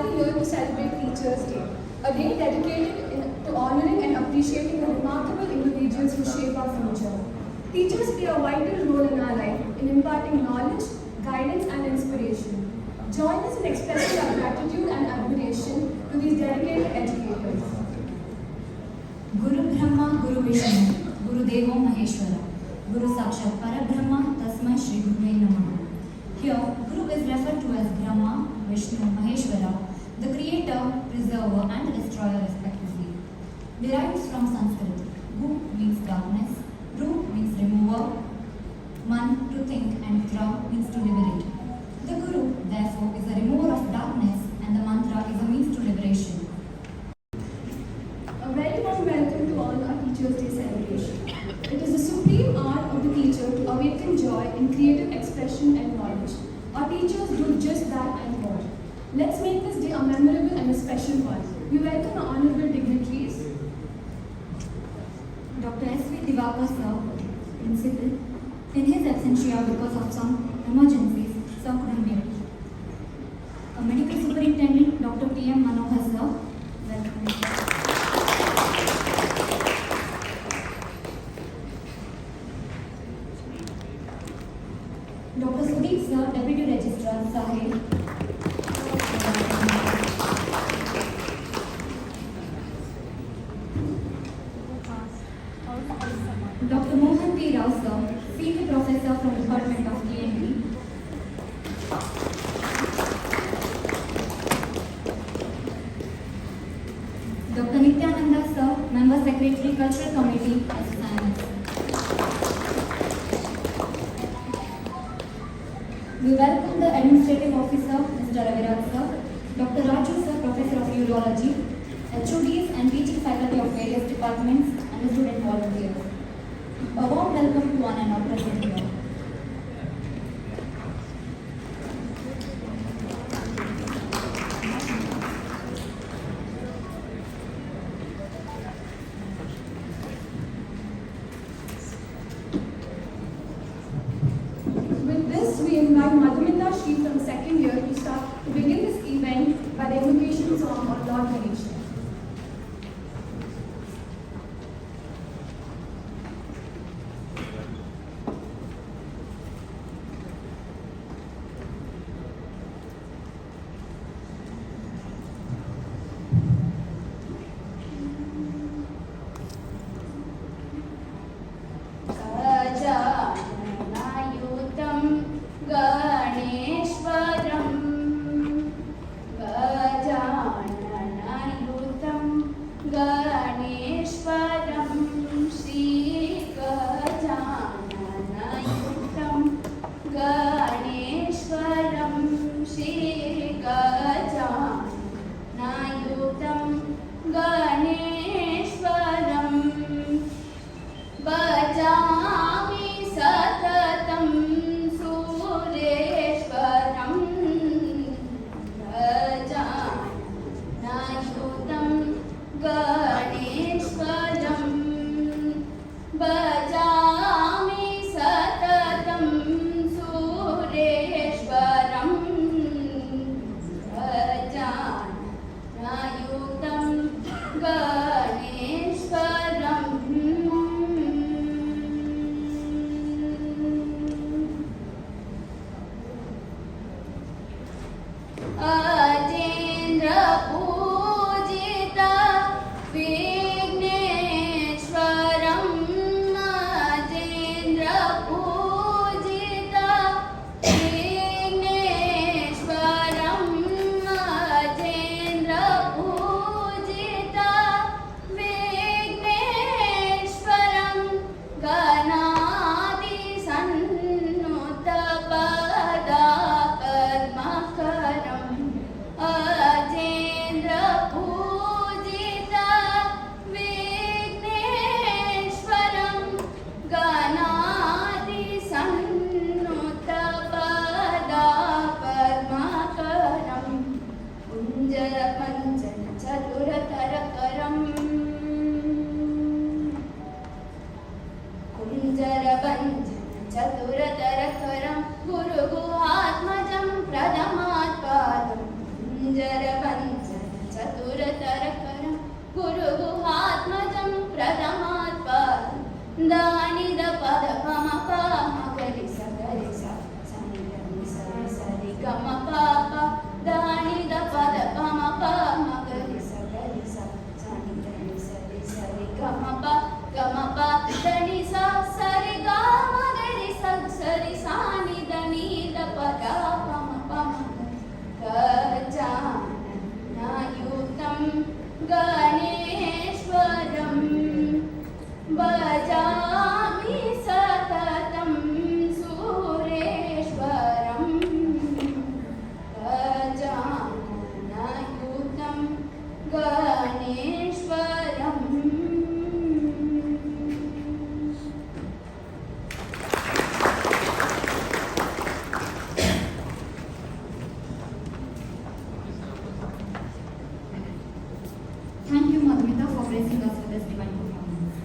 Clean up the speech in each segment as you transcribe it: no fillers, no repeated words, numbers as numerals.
gathered here to celebrate Teachers' Day, a day dedicated to honoring and appreciating the remarkable individuals who shape our future. Teachers play a vital role in our life in imparting knowledge, guidance, and inspiration. Join us in expressing our gratitude and admiration to these dedicated educators. Guru Brahma, Guru Vishnu, Guru Devo Maheshwara, Guru Sakshat Parabrahma, Tasmai Shri Guruve Namaha. Here, Guru is referred to as Brahma, Vishnu, Maheshwara, the creator, preserver, and destroyer respectively. Derives from Sanskrit. Gu means darkness, Ru means remover, Man to think, and Tra means to liberate. The Guru, therefore, is a remover of darkness, and the mantra is a means to liberation. A very warm welcome to all our Teachers' Day celebration. It is the supreme art of the teacher to awaken joy in creative expression and knowledge. Our teachers do just that and more. Let's make this day a memorable and a special one. We welcome our honorable dignitaries. Dr. S.V. Divakar sir, principal. In his absentia because of some emergencies, sir couldn't be here. A medical superintendent, Dr. P.M. Manohar sir, welcome. Dr. Sudeep sir, Deputy Registrar, Sahib. Dr. Mohan P. Rao sir, Senior Professor from Department of D&D. Dr. Nityananda sir, Member Secretary, Cultural Committee, SSIMS. We welcome the Administrative Officer, Mr. Raviraj sir, Dr. Raju sir, Professor of Urology, HODs and teaching faculty of various departments, and the student volunteers. A warm welcome to one and all present here. With this, we invite Madhuminda Shri from second year to begin this event by the invocation song of Lord Ganesha. करभञ्जन चतुरतरकरं गुरुगुहात्मजं प्रथमात्पदं दानिदपदपमपमगरि सगरि सनिधनि सरि सरि गमपप दानिदपदपमपमगरि सगरि सनिधनि सरि सरि गमप गमप धनि सा सरि गमगरि सरि सानिधनि दपदपमपम गजाननयुतं गणेश्वरं भजामि सततं सुरेश्वरं गजाननयुतं गणेश्वरम् Thank you, Madhumita, for gracing us with this divine performance.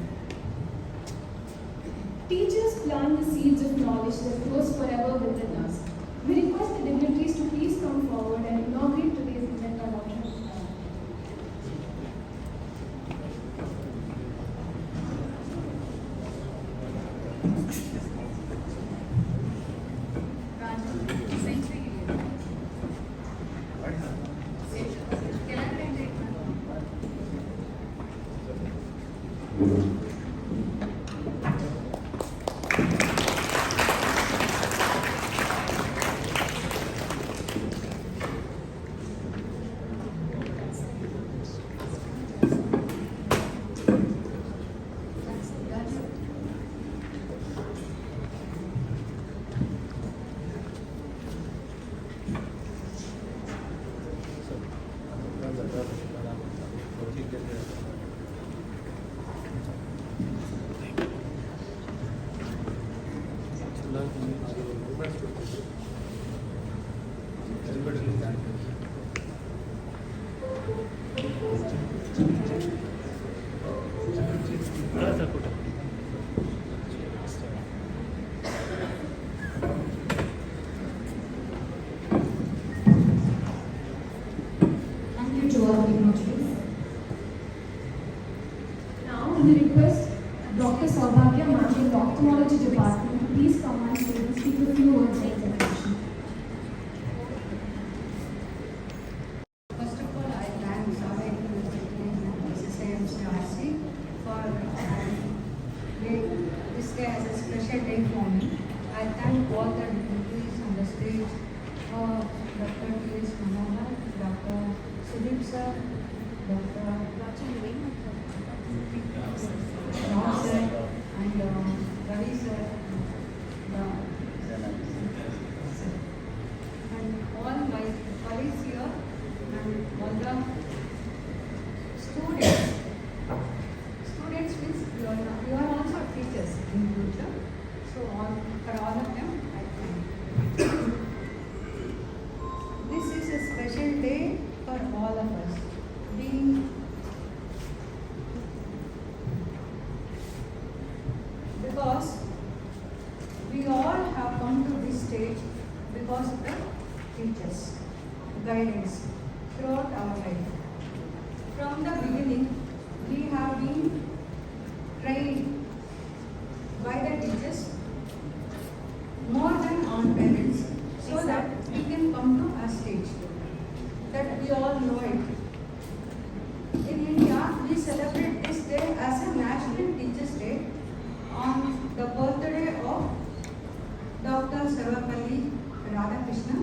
Teachers plant the seeds of knowledge that grows forever within us. We request the dignitaries to please come forward and inaugurate today's event on our Thank you to all dignitaries. Now, we request Dr. Saubhagya, Ma'am in the Ophthalmology Department, to please come and speak a few words of introduction. First of all, I thank Savet SSIMS for this day as a special day for me. I thank all the dignitaries on the stage, Dr. T.S. Manohar, Dr. Sudip sir, Dr. Ram sir, and Ravi sir, and all my colleagues here, and all the students. Students means you are also teachers in future. So for all of them, I thank. This is a special day for all of us. Because we all have come to this stage because of the teachers, guidance throughout our life. From the beginning, we have been trained by the teachers more than our parents, so that we can come to a stage that we all know it. In India, we celebrate this day as a National Teachers' Day on the birthday of Dr. Sarvapalli Radhakrishnan.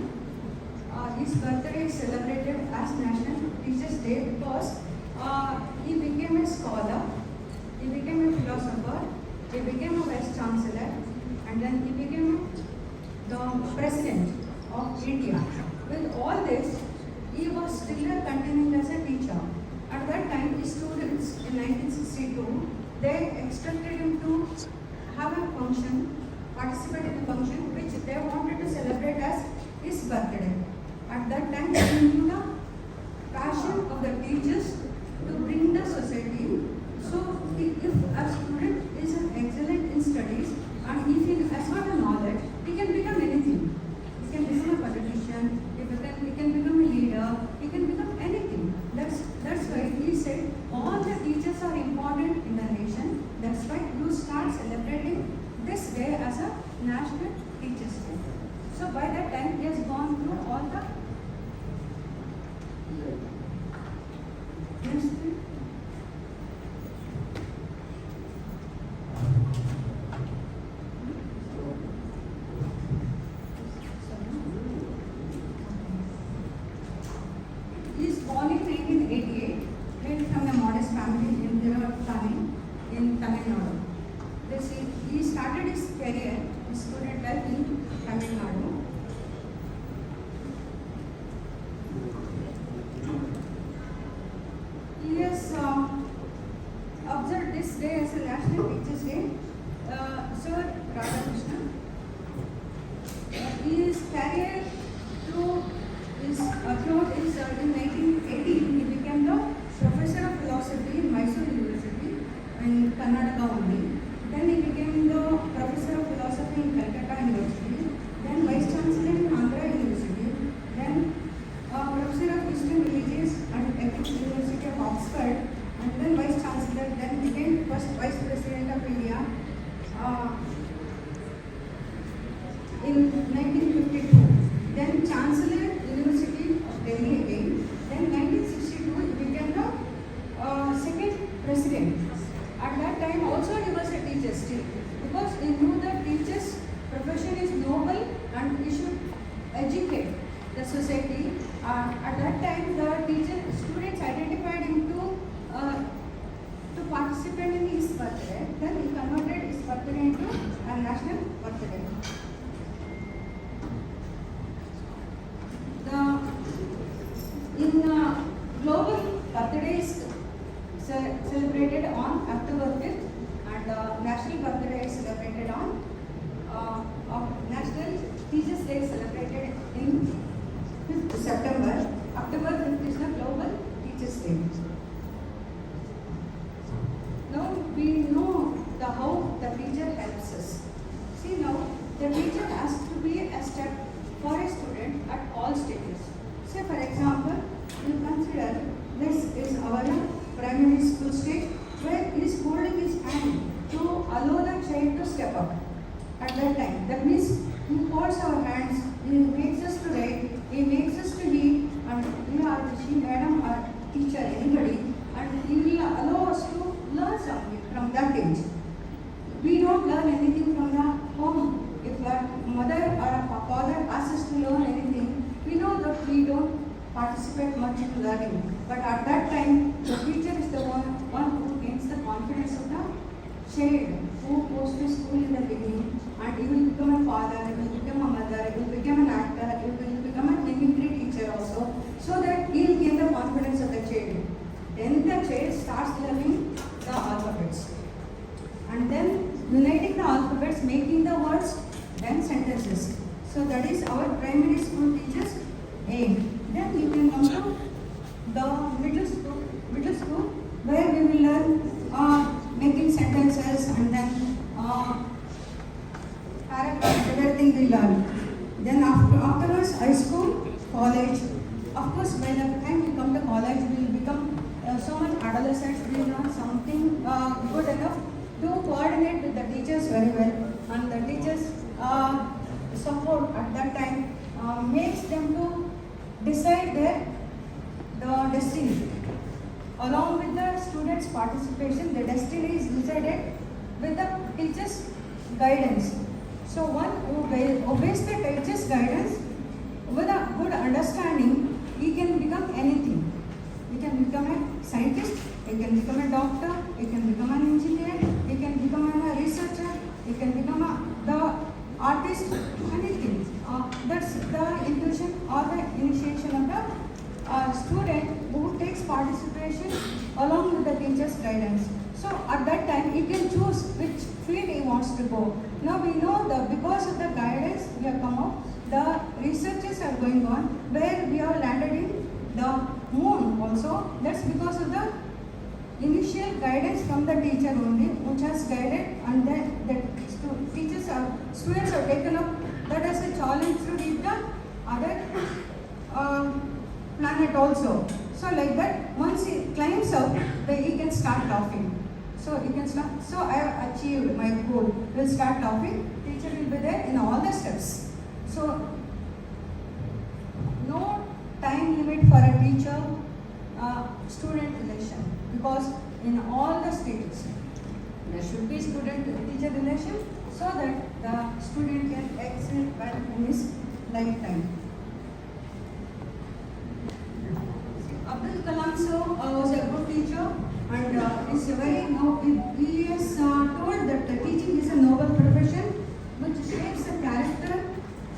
His birthday is celebrated as National Teachers' Day because he became a scholar, he became a philosopher, he became a Vice Chancellor, and then he became the President of India. With all this, he was still continuing as a teacher. At that time, his students in 1962, they expected him to have a function, participate in a function which they wanted to celebrate as his birthday. At that time, he knew the passion of the teachers to bring the society. So, if a student is excellent in studies and if he has got a knowledge, he can become anything. He can become a politician, he can become a leader, he can become family in their planning in Tamil Nadu. He started his career, his student life in Tamil Nadu. He has observed this day as a National Teachers' Day. Sir Radhakrishnan. His career throughout his in 1980 he became the professor of philosophy in Mysore University in Karnataka only. Then he became the professor of philosophy in Calcutta University. Then vice chancellor in Andhra University. Then professor of Eastern Religions at Ethics University of Oxford. And then vice chancellor. Then again first vice president of India. In 1952, then Chancellor University of Delhi again. Then 1962 he became the second president. At that time also he was a teacher still, because he knew that teachers' profession is noble and he should educate the society. At that time the students identified him to participate in his birthday. Then he converted his birthday into a national birthday. Global birthday is celebrated on October 5th, and national birthday is celebrated on National Teachers' Day is celebrated in 5th September. October 5th is the Global Teachers' Day. Now we know how the teacher helps us. See, now the teacher has to be a step for a student at all stages. Say for example, you consider this is our primary school stage, where he is holding his hand to allow the child to step up. At that time, that means he holds our hands, he makes us to write, he makes us to read, and we are she, madam, or teacher, anybody, and he will allow us to learn something from that age. We don't learn anything from the home. If a mother or a father asks us to learn anything, we know that we don't participate much in learning. But at that time, the teacher is the one who gains the confidence of the child, who goes to school in the beginning, and he will become a father, he will become a mother, he will become an actor, he will become a mimicry teacher also, so that he will gain the confidence of the child. Then the child starts learning the alphabets. And then uniting the alphabets, making the words, then sentences. So that is our primary school teachers' aim. Then you can come to the middle school, where we will learn making sentences, and then paragraphs, everything we learn. Then afterwards, high school, college. Of course, by the time we come to college, we will become so much adolescents. We will learn something good enough to coordinate with the teachers very well, and the teachers' support at that time makes them to decide the destiny. Along with the students' participation, the destiny is decided with the teachers' guidance. So one who obeys the teacher's guidance with a good understanding, he can become anything. He can become a scientist, he can become a doctor, he can become an engineer, he can become a researcher, he can become the artist, anything. That's the intuition or the initiation of the student who takes participation along with the teacher's guidance. So at that time, he can choose which field he wants to go. Now we know that because of the guidance we have come up, the researches are going on, where we have landed in the moon also. That's because of the initial guidance from the teacher only, which has guided, and then the students have taken up that as a challenge to reach the other planet also. So like that, once he climbs up, then he can start laughing. So he can start. So I have achieved my goal. Will start laughing. Teacher will be there in all the steps. So no time limit for a teacher student relation, because in all the stages there should be student teacher relation, so that the student can excel well in his lifetime. Abdul Kalam sir was a good teacher. and it's very he has told that teaching is a noble profession which shapes the character,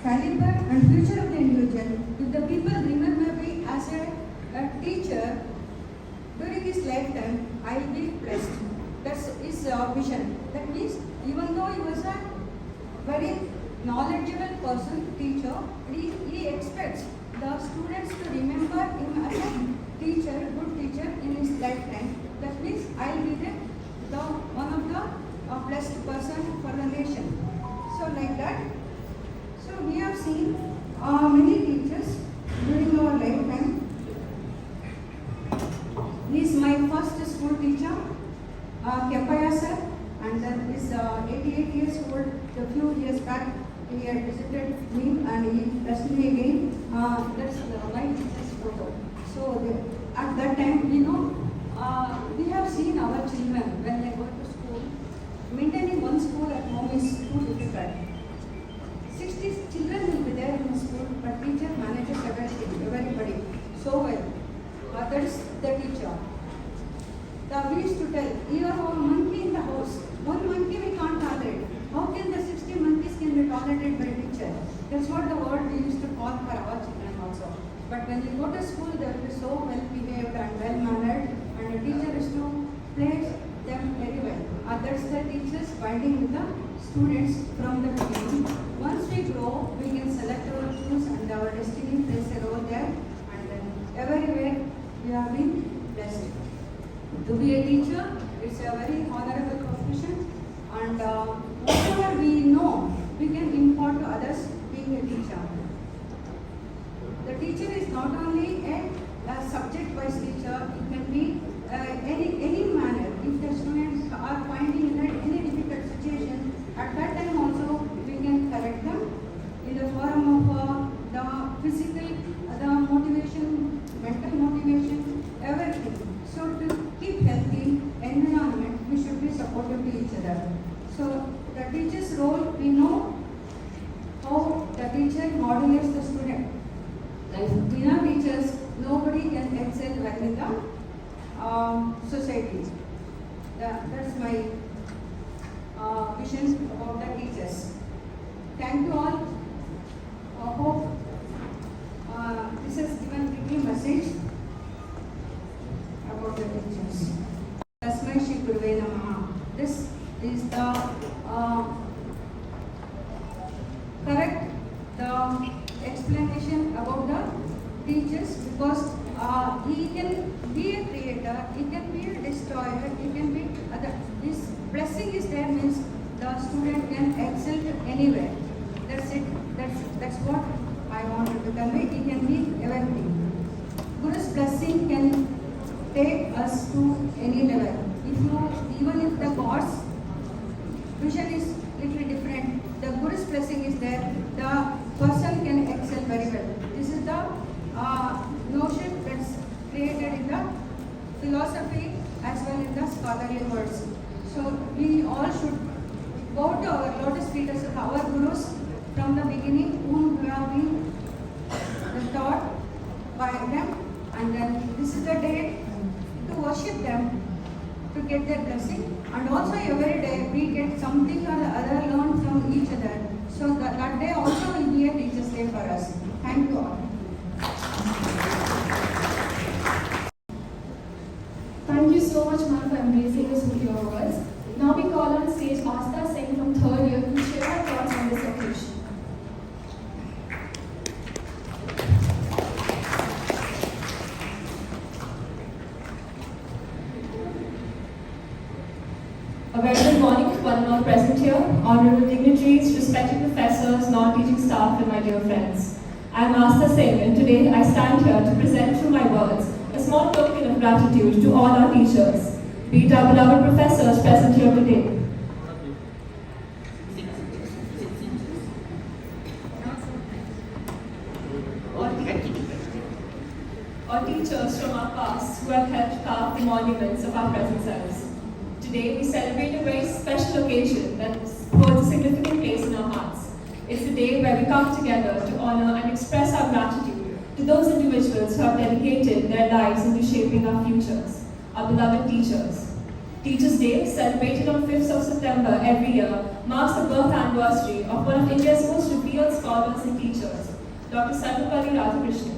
caliber, and future of the individual. If the people remember me as a teacher during his lifetime, I will be blessed. That's his vision. That means even though he was a very knowledgeable person, teacher, he expects the students to remember him as a teacher, good teacher in his lifetime. That means I will be the one of the blessed person for the nation. So like that. So we have seen many teachers during our lifetime. He is my first school teacher, Kepaya sir, and then is 88 years old. A few years back, he had visited me and he blessed me again. That's my teacher's photo. So at that time, we have seen our children when they go to school. Maintaining one school at home is too difficult. 60 children will be there in the school, but teacher manages everybody so well. That is the teacher. We used to tell, you are a monkey in the house. One monkey we can't tolerate. How can the 60 monkeys can be tolerated by a teacher? That's what the word we used to call for our children also. But when you go to school, they will be so well behaved and well mannered, and the teacher is to place them very well. That's the teachers binding with the students from the beginning. Once we grow, we can select our choose and our destiny plays a role there, and then everywhere we have been blessed. To be a teacher, it's a very honorable profession, and whatever we know, we can impart to others being a teacher. The teacher is not only a subject-wise teacher, it can be any manner. If the students are finding in any difficult situation, at that time also we can correct them in the form of the physical, the motivation, mental motivation, everything. So to keep healthy environment, we should be supportive to each other. So the teacher's role, we know how the teacher modulates the student. Like without teachers, nobody can excel well in the society. That's my vision about the teachers. Thank you all. Hope this has given a little message about the teachers. This is the correct the explanation about the teachers, because he can be a creator, he can be a destroyer, he can be this blessing is there means the student can excel anywhere. That's it. That's what I wanted to convey. He can be everything. Guru's blessing can take us to any level. Even if the God's vision is little different, the Guru's blessing is there, the person can excel very well. This is the notion that's created in the philosophy as well in the scholarly words. So we all should go to our lotus feet as our Gurus from the beginning, whom we have been taught by them, and then this is the day to worship them, to get their blessing, and also every day we get something or the other learned from each other. So that day also will be a teacher's day for us. Thank you all. Thank you so much, ma'am, for embracing us with your words. Now we call on stage Asta Singh from 3rd year to share our thoughts on this occasion. A very good morning to one and all present here, honorable dignitaries, respected professors, non-teaching staff, and my dear friends. I am Asta Singh, and today I stand here to present through my words a small token of gratitude to all our teachers, be it our beloved professors present here today. Or teachers from our past who have helped carve the monuments of our present selves. Today we celebrate a very special occasion that holds a significant place in our hearts. It's a day where we come together to honor and express our gratitude to those individuals who have dedicated their lives into shaping our futures. our beloved teachers. Teachers' Day, celebrated on 5th of September every year, marks the birth anniversary of one of India's most revered scholars and teachers, Dr. Sept.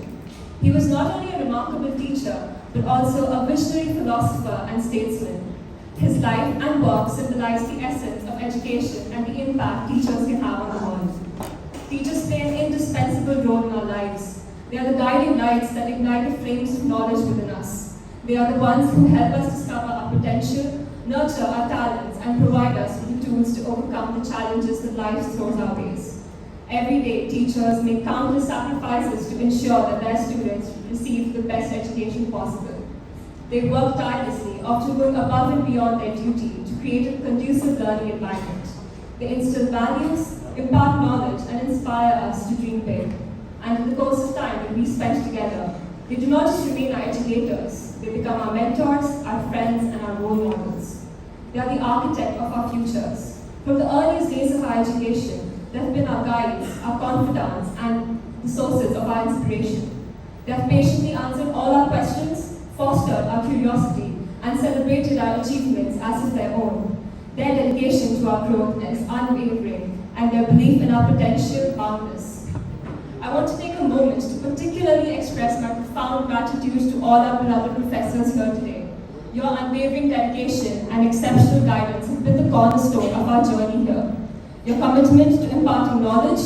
He was not only a remarkable teacher, but also a visionary philosopher and statesman. His life and work symbolize the essence of education and the impact teachers can have on the world. Teachers play an indispensable role in our lives. They are the guiding lights that ignite the flames of knowledge within us. They are the ones who help us discover our potential, nurture our talents, and provide us with the tools to overcome the challenges that life throws our ways. Every day, teachers make countless sacrifices to ensure that their students receive the best education possible. They work tirelessly, often going above and beyond their duty to create a conducive learning environment. They instill values, impart knowledge, and inspire us to dream big. And in the course of time that we spend together, they do not just remain our educators, they become our mentors, our friends, and our role models. They are the architect of our futures. From the earliest days of our education, they have been our guides, our confidants, and the sources of our inspiration. They have patiently answered all our questions, fostered our curiosity, and celebrated our achievements as if their own. Their dedication to our growth is unwavering, and their belief in our potential boundless. I want to take a moment to particularly express my profound gratitude to all our beloved professors here today. Your unwavering dedication and exceptional guidance have been the cornerstone of our journey here. Your commitment to imparting knowledge,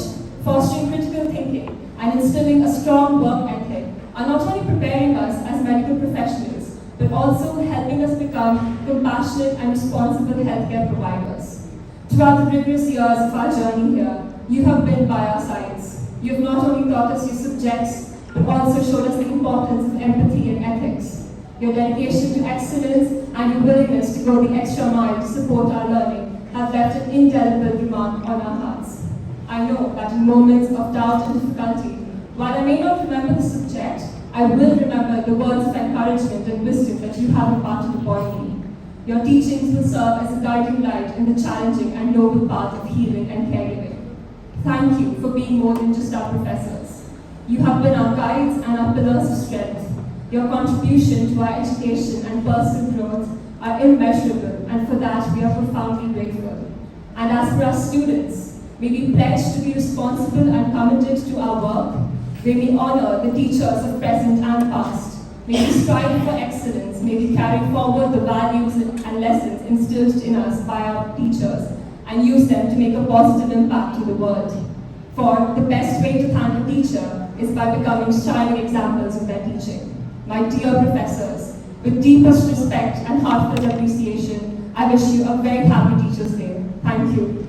fostering critical thinking, and instilling a strong work ethic are not only preparing us as medical professionals, but also helping us become compassionate and responsible healthcare providers. Throughout the rigorous years of our journey here, you have been by our sides. You have not only taught us your subjects, but also showed us the importance of empathy and ethics. Your dedication to excellence and your willingness to go the extra mile to support our learning have left an indelible remark on our hearts. I know that in moments of doubt and difficulty, while I may not remember the subject, I will remember the words of encouragement and wisdom that you have imparted upon me. Your teachings will serve as a guiding light in the challenging and noble path of healing and caregiving. Thank you for being more than just our professors. You have been our guides and our pillars of strength. Your contribution to our education and personal growth are immeasurable, and for that we are profoundly grateful. And as for our students, may we pledge to be responsible and committed to our work. May we honor the teachers of present and past. May we strive for excellence. May we carry forward the values and lessons instilled in us by our teachers and use them to make a positive impact to the world. For the best way to thank a teacher is by becoming shining examples of their teaching. My dear professors, with deepest respect and heartfelt appreciation, I wish you a very happy Teachers' Day. Thank you.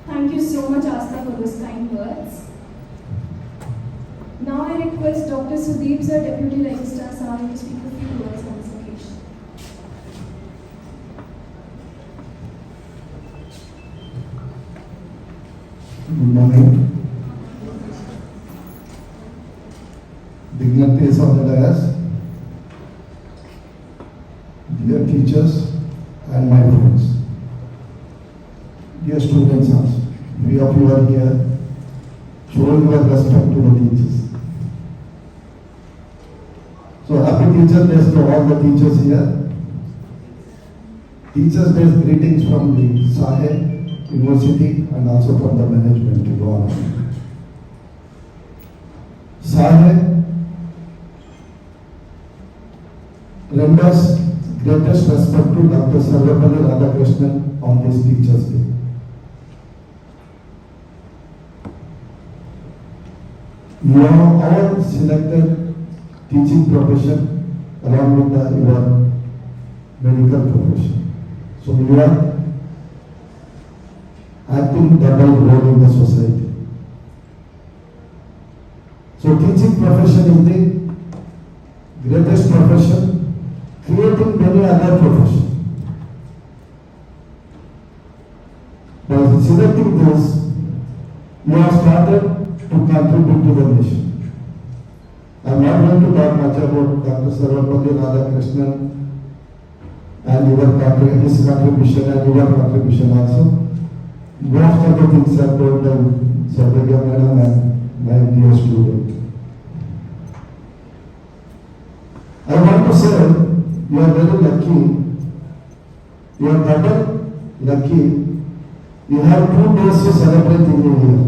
Thank you so much, Asta, for those kind words. Now I request Dr. Sudeep Sir, Deputy Registrar Sahib, to speak a few words on this occasion. Good morning. Dignitaries of the dais, dear teachers and my friends, dear students also, three of you are here, showing your respect to the teachers. So happy Teachers' Day to all the teachers here. Teachers' Day greetings from the Sept University and also from the management to all of you. Sept renders greatest respect to Dr. Sarvapalli Radhakrishnan on this Teachers' Day. You have all selected teaching profession along with your medical profession. So you are acting double role in the society. So teaching profession is the greatest profession, creating many other professions. By selecting this, you have started to contribute to the nation. I am not going to talk much about Dr. Sarvapalli Radhakrishnan and his contribution and your contribution also. Most of the things are told by T-Begur madam and my dear student. you are very lucky. You are double lucky. You have 2 days to celebrate in a year.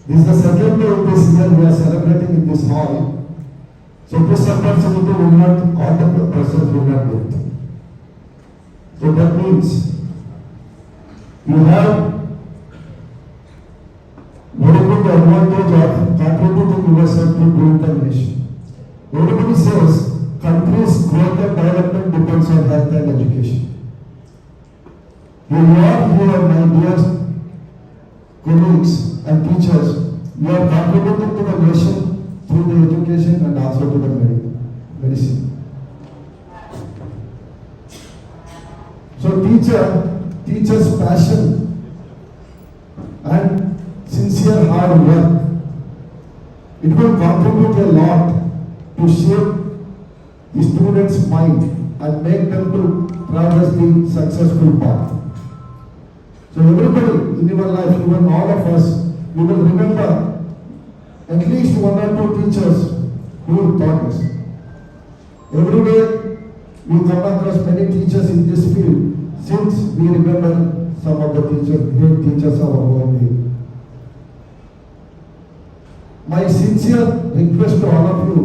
This is the second day in this year we are celebrating in this hall. So this opportunity will not, all the persons will not get. So that means you have very good advantage of contributing yourself to build the nation. Everybody says country's growth and development depends on health and education. You are here, my dear colleagues and teachers, you are contributing to the nation through the education and also to the medicine. So teacher's passion and sincere hard work, it will contribute a lot to shape the student's mind and make them to traverse the successful path. So everybody in your life, even all of us, we will remember at least 1 or 2 teachers who taught us. Every day we come across many teachers in this field since we remember some of the great teachers of our own day. My sincere request to all of you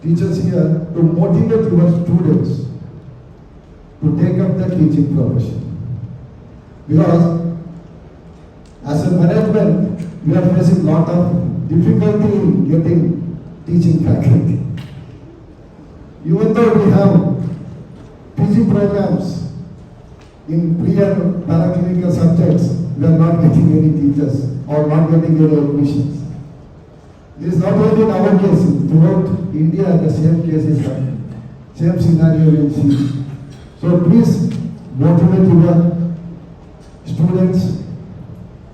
teachers here to motivate your students to take up the teaching profession. Because as a management, we are facing a lot of difficulty in getting teaching faculty. Even though we have PG programs in pre and paraclinical subjects, we are not getting any teachers or not getting any admissions. This is not only in our case, throughout India the same case is happening. Same scenario we see. So please motivate your students.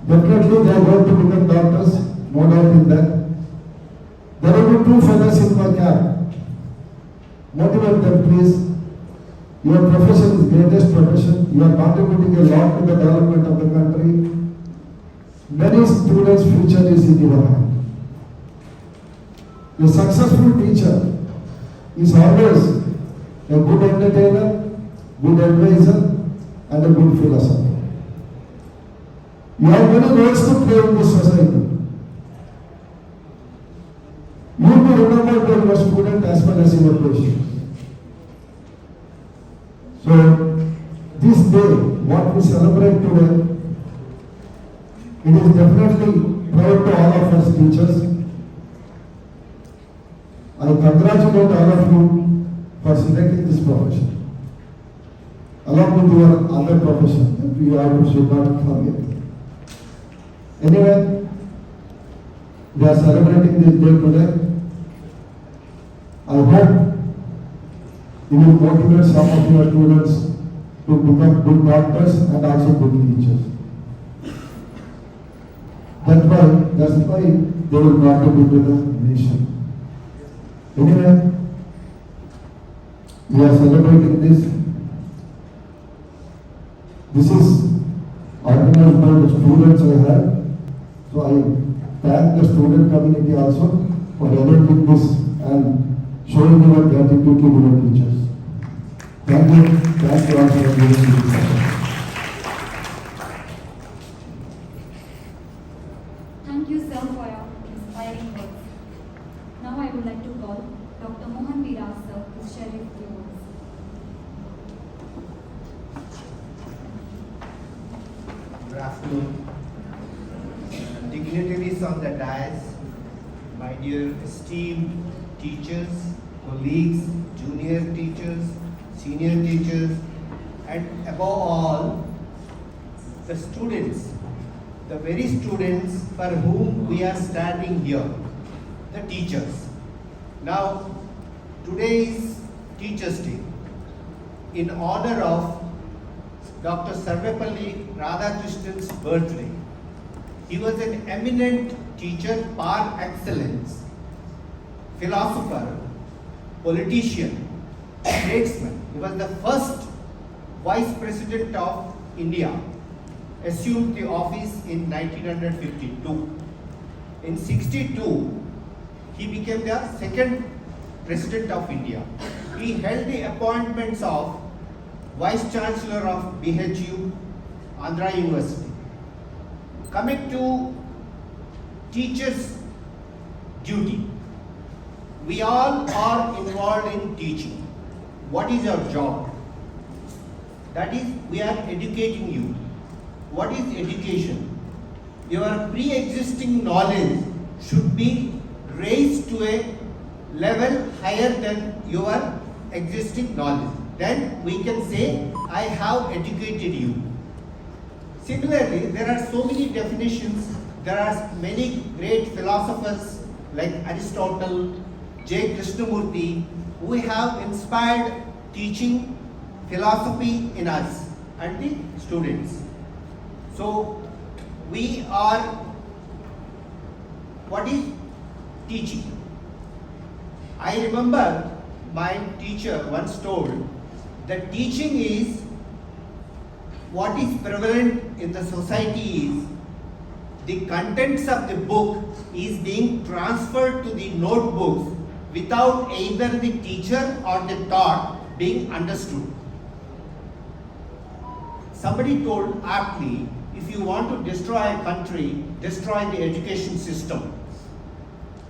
Definitely they are going to become doctors, no doubt in that. There will be 2 fellows in my camp. Motivate them please. Your profession is greatest profession. You are contributing a lot to the development of the country. Many students' future is in your hand. A successful teacher is always a good entertainer, good advisor, and a good philosopher. You have many roles to play in this society. You will be remembered by your student as well as your patients. So, this day, what we celebrate today, it is definitely proud to all of us teachers. I congratulate all of you for selecting this profession. Along with your other profession that we all should not forget. Anyway, we are celebrating this day today. I hope you will motivate some of your students to become good doctors and also good teachers. That's why they will contribute to the nation. Anyway, we are celebrating this. This is organized by the students I have. So I thank the student community also for arranging this and showing your gratitude to your teachers. Thank you. Thank you all for giving me this session. Thank you, sir, for your inspiring words. Now I would like to call Dr. Mohan Viras, sir, to share a few words. Good afternoon. Dignitaries on the dais, my dear esteemed teachers, colleagues, junior teachers, senior teachers, and above all, the students, the very students for whom we are standing here, the teachers. Now, today is Teachers' Day. In honor of Dr. Sarvepalli Radhakrishnan's birthday. He was an eminent teacher par excellence, philosopher, politician, statesman. He was the first Vice President of India, assumed the office in 1952. In 1962, he became the second President of India. He held the appointments of Vice Chancellor of BHU, Andhra University. Coming to teachers' duty. We all are involved in teaching. What is our job? That is, we are educating you. What is education? Your pre-existing knowledge should be raised to a level higher than your existing knowledge. Then we can say, I have educated you. Similarly, there are so many definitions. There are many great philosophers like Aristotle, J. Krishnamurti, who have inspired teaching philosophy in us and the students. So, we are, what is teaching? I remember my teacher once told that teaching is what is prevalent in the society is the contents of the book is being transferred to the notebooks without either the teacher or the taught being understood. Somebody told aptly, if you want to destroy a country, destroy the education system.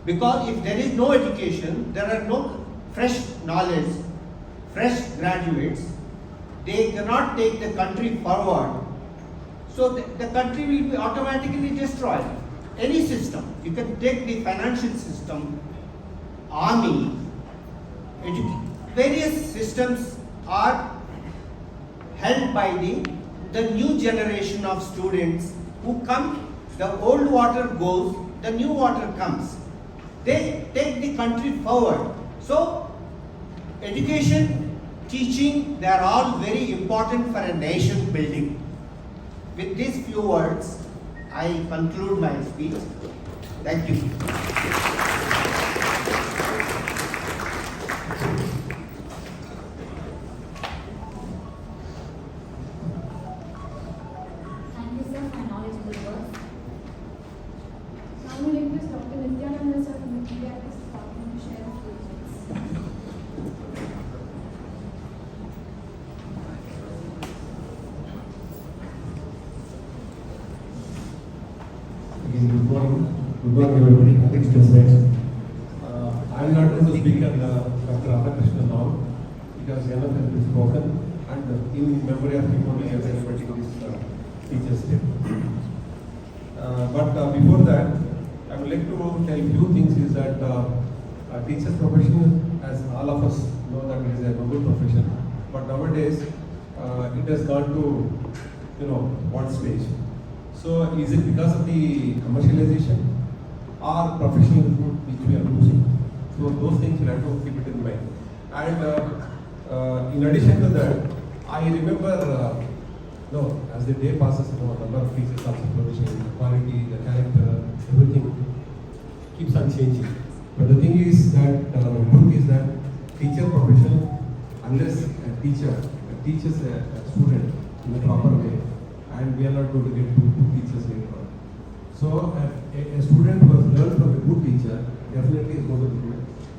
Because if there is no education, there are no fresh knowledge, fresh graduates, they cannot take the country forward. So the country will be automatically destroyed. Any system, you can take the financial system, army, various systems are held by the new generation of students who come, the old water goes, the new water comes. They take the country forward. So, education, teaching, they are all very important for a nation building. With these few words, I conclude my speech. Thank you. Thank you, sir, for knowledgeable words. Now we request Dr. Nityananda sir from the TIS department to share a few thoughts. Again, good morning. Good morning, everybody. Thanks to friends. I am not going to speak on Dr. Radhakrishnan now because enough has been spoken, and in memory of him only I am celebrating this Teachers' Day. But before that, I would like to tell a few things. Is that teacher's profession, as all of us know, that it is a noble profession. But nowadays, it has gone to one stage. So is it because of the commercialization or professionalism which we are losing? So those things we have to keep it in mind. And in addition to that, I remember, as the day passes, number of teachers also flourishing, the quality, the character, everything keeps on changing. But the thing is that, the truth is that teacher profession, unless a teacher teaches a student in a proper way, and we are not going to get two teachers later on. So a student who has learned from a good teacher definitely is going to be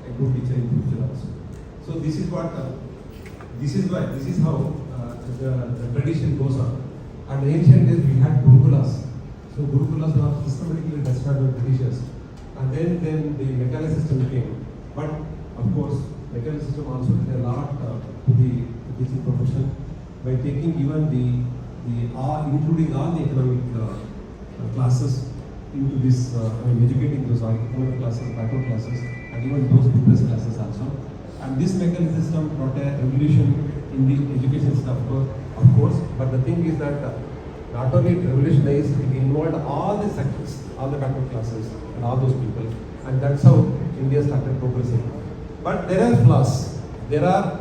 a good teacher in future also. So this is what, this is how the tradition goes on. And the ancient days we had gurukulas. So gurukulas were systematically destroyed by Britishers. And then the mechanical system came. But of course, mechanical system also did a lot to the teaching profession by taking even including all the economic classes into this, educating those economic classes, backward classes, and even those business classes also. And this mechanical system brought a revolution in the education system, of course. But the thing is that not only it revolutionized, it involved all the sectors, all the backward classes, and all those people. And that's how India started progressing. But there are flaws, there are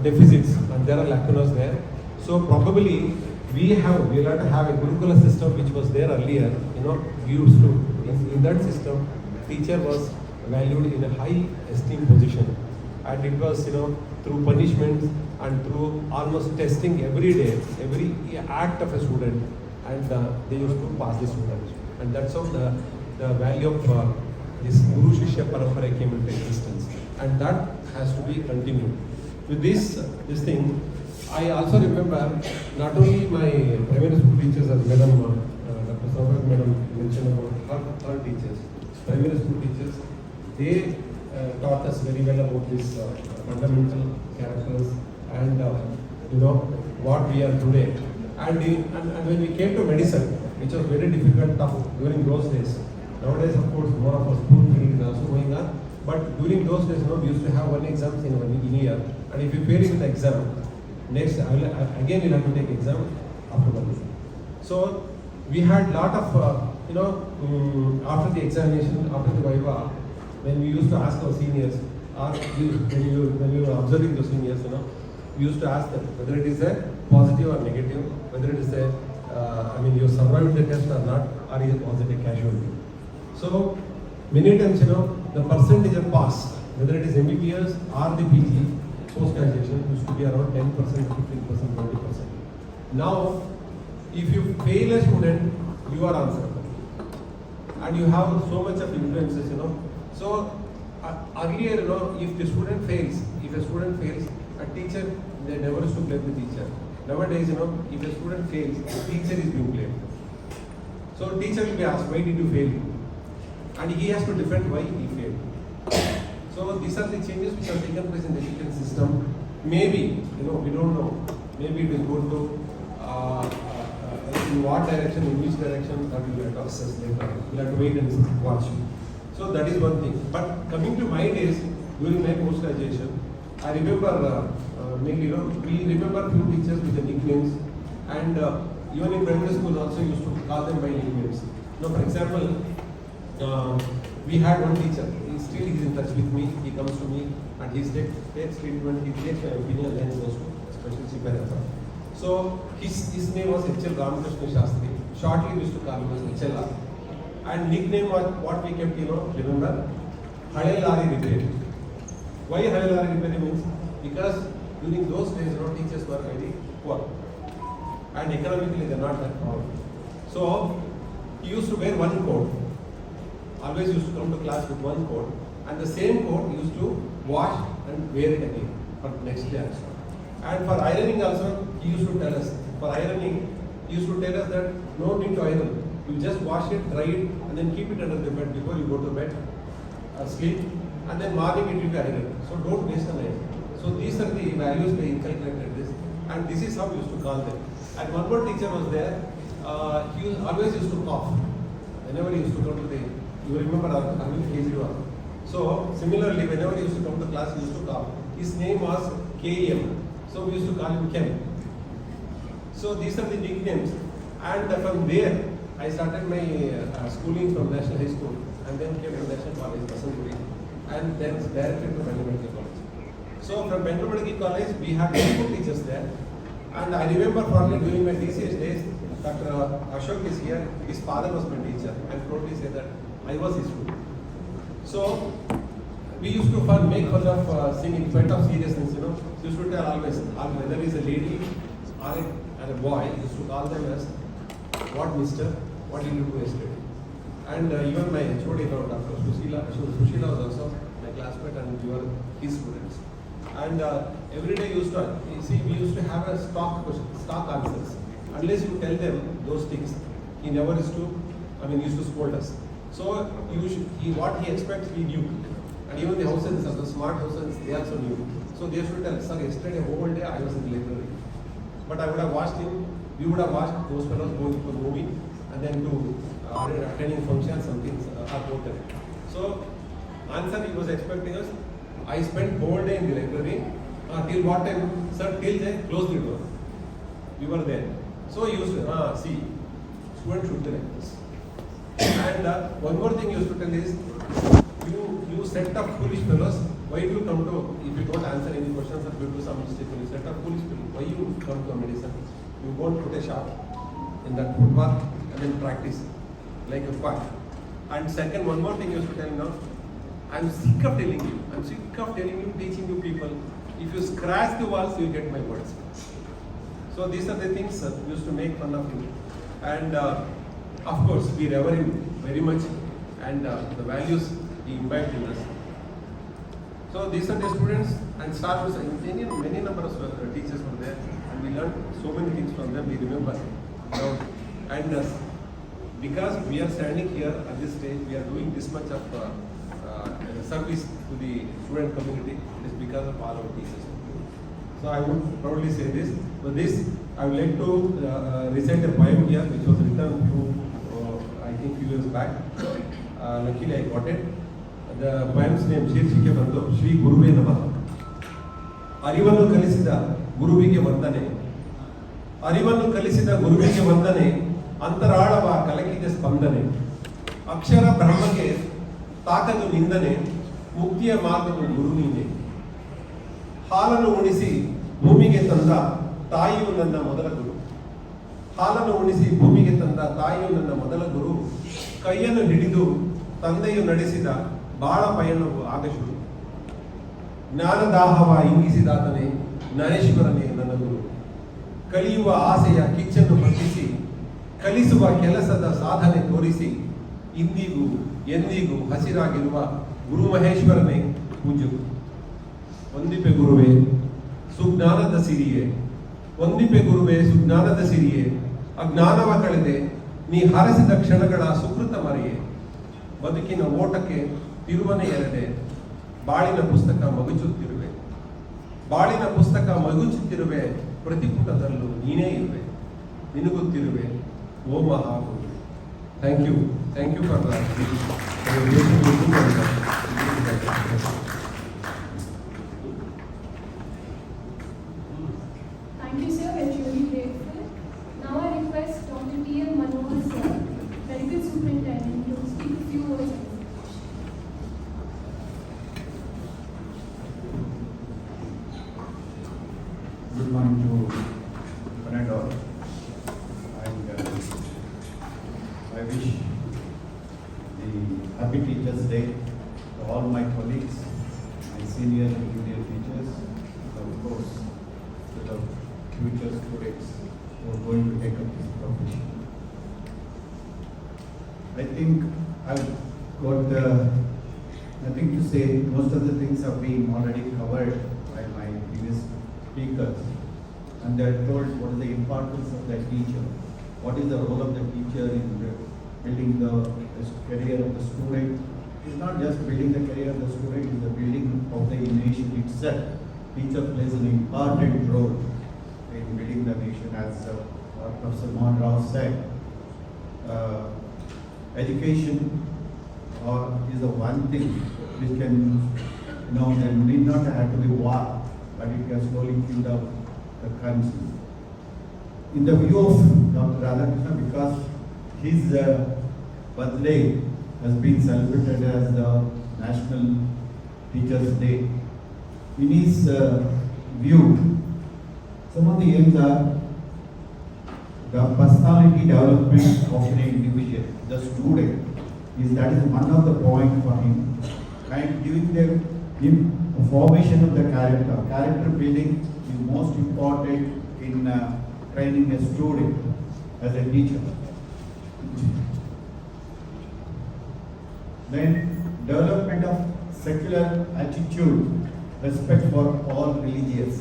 deficits, and there are lacunas there. So probably we have to have a Gurukula system which was there earlier. We used to, in that system, teacher was valued in a high esteem position, and it was through punishment and through almost testing every day, every act of a student, and they used to pass the student, and that's how the value of this Guru Shishya Parampara came into existence, and that has to be continued. With this thing, I also remember not only my primary school teachers, as Madam Dr. Saurabh Madam mentioned about her teachers, primary school teachers, they taught us very well about this fundamental characters and what we are today. And when we came to medicine, which was very difficult, tough during those days. Nowadays, of course, more of a spoon feeding is also going on. But during those days, we used to have one exam in a year, and if you fail in the exam, next again you'll have to take exam after 1 year. So we had lot of after the examination, after the viva, when we used to ask our seniors, or when you were observing the seniors, we used to ask them whether it is a positive or negative, whether it is a you survived the test or not, or was it a casualty. So many times, the percentage of pass, whether it is MBBS or the PG, post-graduation, used to be around 10%, 15%, 20%. Now, if you fail a student, you are answerable. And you have so much of influences, So, earlier, if a student fails, a teacher, they never used to blame the teacher. Nowadays, if a student fails, the teacher is being blamed. So, teacher will be asked, why did you fail? And he has to defend why he failed. So these are the changes which have taken place in the education system. Maybe, we don't know. Maybe it is going to in what direction, in which direction, that we have to assess later. We'll have to wait and watch. So that is one thing. But coming to my days, during my post-graduation, I remember mainly, we remember few teachers with the nicknames, and even in primary school also used to call them by nicknames. For example, we had one teacher, he is in touch with me, he comes to me and he takes treatment, he takes my opinion and goes to special Siddhartha. So his name was H.L. Ramakrishna Shastri. Shortly we used to call him as HLR. And nickname was what we kept, remember? Hale Lari Repair. Why Hale Lari Repair means? Because during those days, teachers were very poor. And economically they are not that powerful. So he used to wear one coat. Always used to come to class with one coat, and the same coat he used to wash and wear it again for next day also. And for ironing also, he used to tell us, for ironing, he used to tell us that no need to iron. You just wash it, dry it, and then keep it under the bed before you go to bed, sleep, and then morning it will be ironed. So don't waste an iron. So these are the values they inculcated this, and this is how we used to call them. And one more teacher was there, he always used to cough. Whenever he used to come to the you remember Arvind Kejriwal. So, similarly, whenever he used to come to class, he used to cough. His name was KM. So, we used to call him Kem. So, these are the nicknames. And from there, I started my schooling from National High School and then came to National College, Basantpuri, and then directly to Bengal Medical College. So, from Bengal Medical College, we had two teachers there. And I remember fondly during my DCS days, Dr. Ashok is here. His father was my teacher, and proudly say that I was his student. So we used to make fun of singing, quite of seriousness, We used to tell always, whether it's a lady or a boy, we used to call them as, what mister, what did you do yesterday? And even my HOD, Dr. Sushila was also my classmate, and we were his students. And every day we used to have a stock answers. Unless you tell them those things, he never used to scold us. So what he expects, we knew. And even the houses, the smart houses, they also knew. So they should tell, sir, yesterday whole day I was in the library. But I would have watched him, we would have watched those fellows going to a movie and then to attending functions, some things are important. So answer he was expecting us, I spent whole day in the library. Till what time? Sir, till then, close the door. We were there. So he used to, see, students should be like this. And one more thing you used to tell is, you set up foolish fellows. Why do you come to, if you don't answer any questions or you do some mistake, you set up foolish people. Why you come to a medicine? You won't put a shop in that footpath and then practice like a quack. And second, one more thing you used to tell now, I'm sick of telling you, teaching you people. If you scratch the walls, you get my words. So these are the things we used to make fun of him. And of course, we rever him very much, and the values he imbibed in us. So these are the students and staff, many number of teachers were there, and we learned so many things from them. We remember, and because we are standing here at this stage, we are doing this much of service to the student community. It is because of all our teachers. So I would proudly say this. For this, I would like to recite a poem here, which was written I think few years back. Luckily, I got it. The poem's name Shirshike Bandu Shri Guruve Namah. Arivannu Kalisida Guruvige Vandane. Arivannu Kalisida Guruvige Vandane. Antaralava Kalakide Spandane. Akshara Brahmake Takadu Nindane. Muktiya Margavu Gurunine. ಹಾಲನ್ನು ಉಣಿಸಿ ಭೂಮಿಗೆ ತಂದ ತಾಯಿಯು ನನ್ನ ಮೊದಲ ಗುರು. ಹಾಲನ್ನು ಉಣಿಸಿ ಭೂಮಿಗೆ ತಂದ ತಾಯಿಯು ನನ್ನ ಮೊದಲ ಗುರು. ಕೈಯನ್ನು ಹಿಡಿದು ತಂದೆಯು ನಡೆಸಿದ ಬಾಳ ಪಯಣವು ಆಗ ಶುರು. ಜ್ಞಾನದಾಹವ ಇಂಗಿಸಿದಾತನೇ ಜ್ಞಾನೇಶ್ವರನೇ ನನ್ನ ಗುರು. ಕಲಿಯುವ ಆಸೆಯ ಕಿಚ್ಚನ್ನು ಹೊತ್ತಿಸಿ ಕಲಿಸುವ ಕೆಲಸದ ಸಾಧನೆ ತೋರಿಸಿ ಇಂದಿಗೂ ಎಂದಿಗೂ ಹಸಿರಾಗಿರುವ ಗುರು ಮಹೇಶ್ವರನೇ ಪೂಜ್ಯರು. ವಂದಿಪೆ ಗುರುವೇ ಸುಜ್ಞಾನದ ಸಿರಿಯೇ. ವಂದಿಪೆ ಗುರುವೇ ಸುಜ್ಞಾನದ ಸಿರಿಯೇ. ಅಜ್ಞಾನವ ಕಳೆದೆ ನೀ ಹರಸಿದ ಕ್ಷಣಗಳ ಸುಕೃತ ಮರೆಯೇ. ಬದುಕಿನ ಓಟಕ್ಕೆ ತಿರುವನೆ ಎರೆದೆ ಬಾಳಿನ ಪುಸ್ತಕ ಮಗುಚುತ್ತಿರುವೆ. ಬಾಳಿನ ಪುಸ್ತಕ ಮಗುಚುತ್ತಿರುವೆ. ಪ್ರತಿಪುಟದಲ್ಲೂ ನೀನೇ ಇರುವೆ. ನಿನಗುತ್ತಿರುವೆ ಓ ಮಹಾಗುರು. Thank you for Thank you, sir. We're truly grateful. Now I request Dr. T.M. Manohar, sir, Medical Superintendent, to speak a few words of introduction. Good morning to one and all. And I wish the Happy Teachers Day to all my colleagues, my senior and junior teachers, and of course to the future students who are going to take up this profession. I think I've got nothing to say. Most of the things have been already covered by my previous speakers, and they are told what is the importance of the teacher, what is the role of the teacher in building the career of the student. It's not just building the career of the student, it's the building of the nation itself. Teacher plays an important role in building the nation, as Professor Mohan Rao said. Education is the one thing which can, there need not have to be war, but it can slowly build up the country. In the view of Dr. Radhakrishna, because his birthday has been celebrated as the National Teachers Day, in his view, some of the aims are the personality development of an individual, the student. That is one of the points for him, and giving them formation of the character. Character building is most important in training a student as a teacher. Then development of secular attitude, respect for all religions.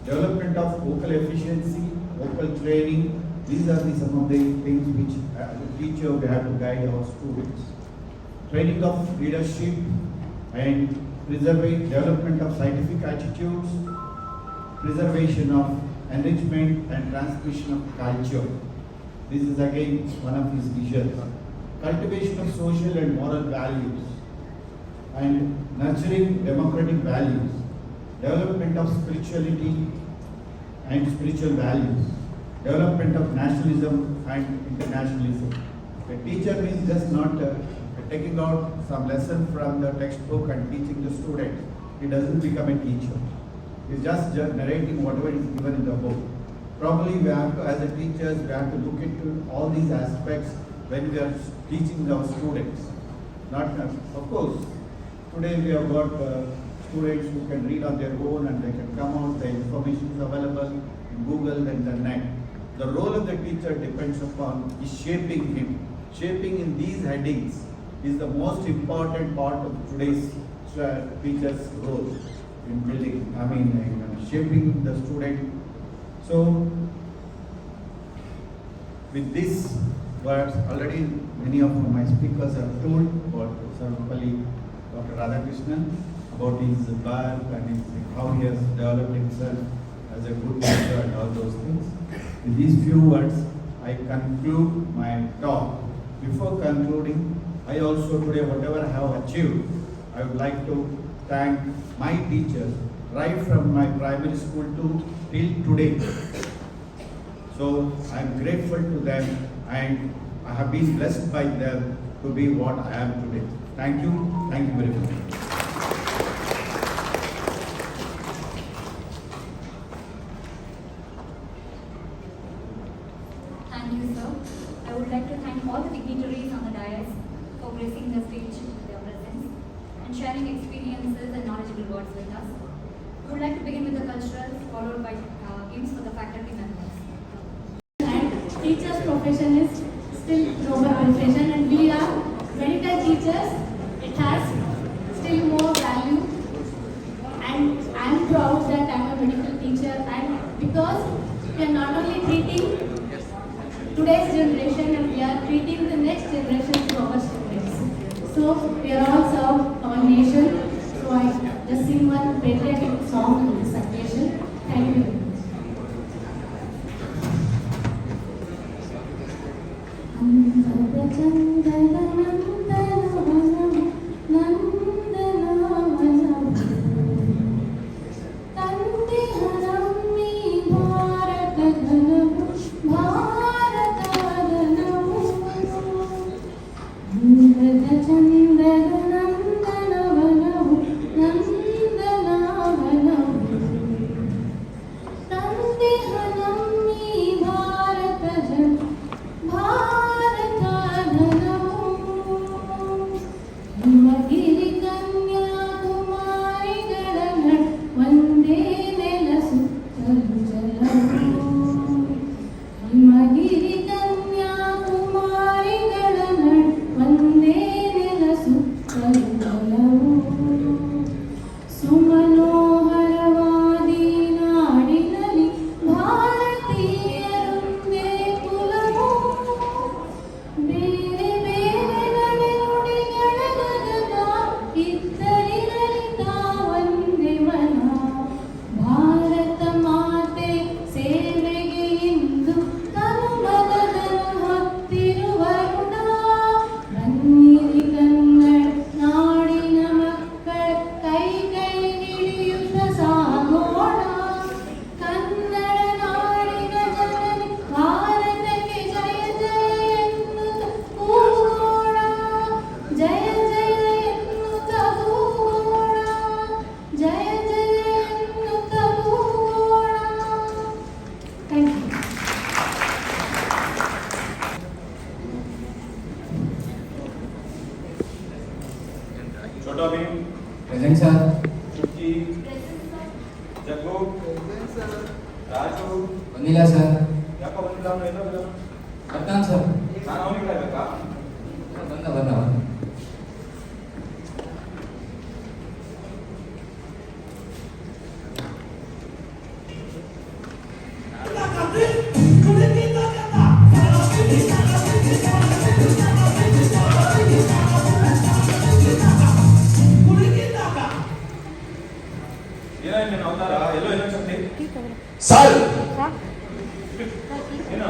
Development of vocal efficiency, vocal training. These are some of the things which as a teacher we have to guide our students. Training of leadership and development of scientific attitudes, preservation of enrichment and transmission of culture. This is again one of his visions. Cultivation of social and moral values and nurturing democratic values. Development of spirituality and spiritual values. Development of nationalism and internationalism. A teacher means just not taking out some lesson from the textbook and teaching the students. He doesn't become a teacher. He's just narrating whatever is given in the book. Probably we have to, as a teachers, we have to look into all these aspects when we are teaching our students. Not, of course, today we have got students who can read on their own and they can come out, the information is available in Google and the net. The role of the teacher depends upon is shaping him, shaping in these headings is the most important part of today's teacher's role in building, in shaping the student. So, with these words, already many of my speakers have told about Sarvapalli, Dr. Radhakrishnan, about his birth and how he has developed himself as a good teacher and all those things. With these few words, I conclude my talk. Before concluding, I also today, whatever I have achieved, I would like to thank my teachers right from my primary school to till today. So I am grateful to them and I have been blessed by them to be what I am today. Thank you very much. Thank you, sir. I would like to thank all the dignitaries on the dais for gracing the stage with their presence and sharing experiences and knowledgeable words with us. We would like to begin with the culturals, followed by games for the faculty members. And teachers' profession is still noble profession, and we are medical teachers. It has still more value, and I am proud that I am a medical teacher, and because we are not only treating today's generation and we are treating the next generation to our students. So we are all serve our nation. So I just sing one patriotic song on this occasion. Thank you. Present, sir. Shruti. Jaggu. Present, sir. Raju. Vanilla, sir. Yappa vanilla no ella bela. Adnan, sir. Nanu avನಿಗೆ ಬೇಕಾ? ಬಂದ. ಏನಾಯ್ತು ನೀನು ಅವತಾರ ಎಲ್ಲೋ ಏನೋ ಶಕ್ತಿ sir ಏನು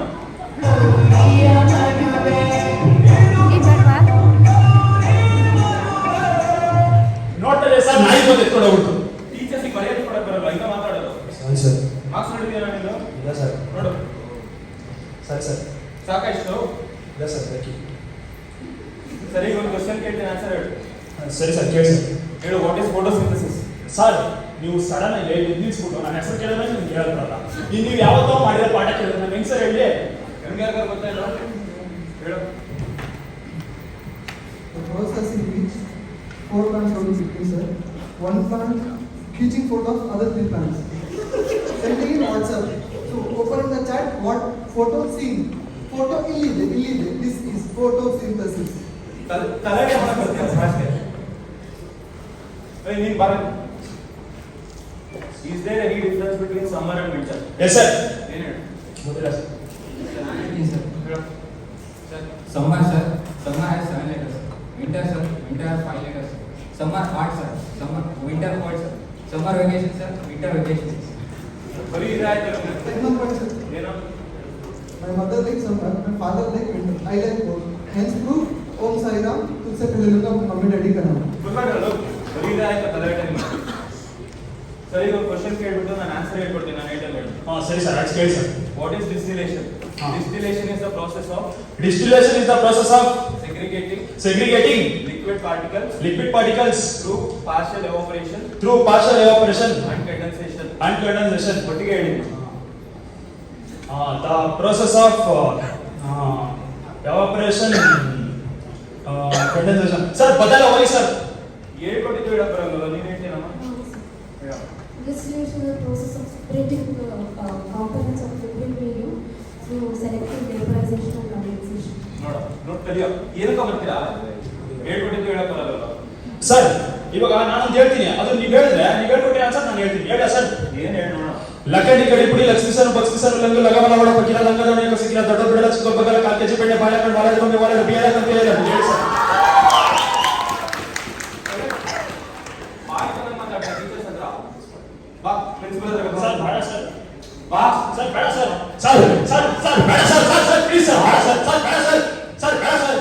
ನೋಡ್ತಾರೆ sir ನಾಯಿ ಬಂದು ಎತ್ಕೊಂಡು ಹೋಗ್ಬಿಟ್ಟು ಟೀಚರ್ಸ್ ಬರೆಯೋದು ಕೊಡಕ್ಕೆ ಬರಲ್ಲ ಈಗ ಮಾತಾಡೋದು ಸರ್ ಮಾರ್ಕ್ಸ್ ನೋಡಿದ್ಯಾ ನೀನು ಇಲ್ಲ ಸರ್ ನೋಡು ಸರ್ ಸಾಕಾ ಇಷ್ಟು ಇಲ್ಲ ಸರ್ ಸರಿ ಒಂದು ಕ್ವಶನ್ ಕೇಳ್ತೀನಿ ಆನ್ಸರ್ ಹೇಳು ಸರಿ ಸರ್ ಕೇಳಿ ಸರ್ ಹೇಳು ವಾಟ್ ಇಸ್ ಫೋಟೋಸಿಂಥಸಿಸ್ ಸರ್ ನೀವು ಸಡನ್ ಆಗಿ ನಿಲ್ಲಿಸ್ಬಿಟ್ಟು ನನ್ನ ಹೆಸರು ಕೇಳಿದ್ರೆ ನಿಮ್ಗೆ ಹೇಳಲ್ಲ ನೀವು ಯಾವತ್ತೋ ಮಾಡಿರೋ ಪಾಠ ಕೇಳಿದ್ರೆ ನಾನು ಹೆಂಗ್ ಸರ್ ಹೇಳಿ ನಿಮ್ಗೆ ಯಾರು ಗೊತ್ತಾಯಿಲ್ಲ ಹೇಳು The process in which 4 plants are between, sir. 1 plant catching photo of other 3 plants. Sending in WhatsApp. So open the chat, what photo seen. Photo illide. This is photosynthesis. ತಲೆಗೆ ಮಾಡಕ್ಕೆ ಅಷ್ಟೇ. ನೀನು ಬರ. Is there any difference between summer and winter? Yes sir. ಏನು ಹೇಳು? ಗೊತ್ತಿಲ್ಲ sir. Summer sir, summer has 7 letters. Winter sir, winter has 5 letters. Summer hot sir, summer winter cold sir. Summer vacation sir, winter vacation. ಬರೀ ಇದಾಯ್ತು. Second point sir. ಏನು? My mother likes summer, my father likes winter. I like both. Hence proof Om Sai Ram तुझसे पहले लगा mummy daddy का नाम. ಗೊತ್ತಾಗಲ್ಲ. ಬರೀ ಇದಾಯ್ತು ತಲೆಗೆ ನಿಮಗೆ. ಸರಿ ಒಂದು ಕ್ವೆಶ್ಚನ್ ಕೇಳ್ಬಿಟ್ಟು ನಾನು ಆನ್ಸರ್ ಹೇಳ್ಕೊಡ್ತೀನಿ ನಾನು ಐಟಮ್ ಹೇಳಿ. ಹಾಂ ಸರಿ ಸರ್ ಅದು ಕೇಳಿ sir. What is distillation? Distillation is the process of segregating liquid particles through partial evaporation and condensation. ಒಟ್ಟಿಗೆ ಹೇಳಿ. The process of evaporation, condensation. Sir, बताओ वही सर. ಹೇಳ್ಕೊಟ್ಟಿದ್ದು ಹೇಳಕ್ ಬರಲ್ಲ ನೀನು ಹೇಳ್ತೀನಮ್ಮ. Distillation is the process of separating the components of liquid medium through selective vaporization and condensation. ನೋಡ್ ಕಲಿಯೋ ಏನಕ್ಕೆ ಬರ್ತೀರಾ ಹೇಳ್ಕೊಟ್ಟಿದ್ದು ಹೇಳಕ್ ಬರಲ್ಲ ಸರ್ ಇವಾಗ ನಾನೊಂದು ಹೇಳ್ತೀನಿ ಅದು ನೀವು ಹೇಳಿದ್ರೆ ನೀವು ಹೇಳ್ಕೊಟ್ಟಿ ಆನ್ಸರ್ ನಾನು ಹೇಳ್ತೀನಿ ಹೇಳ ಸರ್. ಏನ್ ಹೇಳಿ ನೋಡೋಣ. ಲಕಡಿ ಕಡಿ ಪುಡಿ ಲಕ್ಷ್ಮಿಸರು ಬಕ್ಸಿಸರು ಲಂಗ ಲಗವನ ಒಳ ಪಕ್ಕಿನ ಲಂಗದವನಿಗೆ ಕಸಿಕಿನ ದೊಡ್ಡ ಬಿಡಲ ಚಿಕ್ಕ ಬಗಲ ಕಾಲ್ಕೆಜಿ ಬೆಣ್ಣೆ ಬಾಳೆಹಣ್ಣು ಬಾಳೆ ಗೊಂಬೆ ಬಾಳೆ ಬಿಯಲ ಅಂತ ಹೇಳಿ ಹೇಳಿ ಸರ್. ಬಾ ಪ್ರಿನ್ಸಿಪಲ್ ಹತ್ರ ಸರ್ ಬೇಡ ಸರ್. ಬಾ ಸರ್ ಬೇಡ ಸರ್. ಸರ್ ಸರ್ ಸರ್ ಬೇಡ sir. Sir sir please sir ಬೇಡ ಸರ್. ಸರ್ ಬೇಡ ಸರ್. ಸರ್ ಬೇಡ ಸರ್.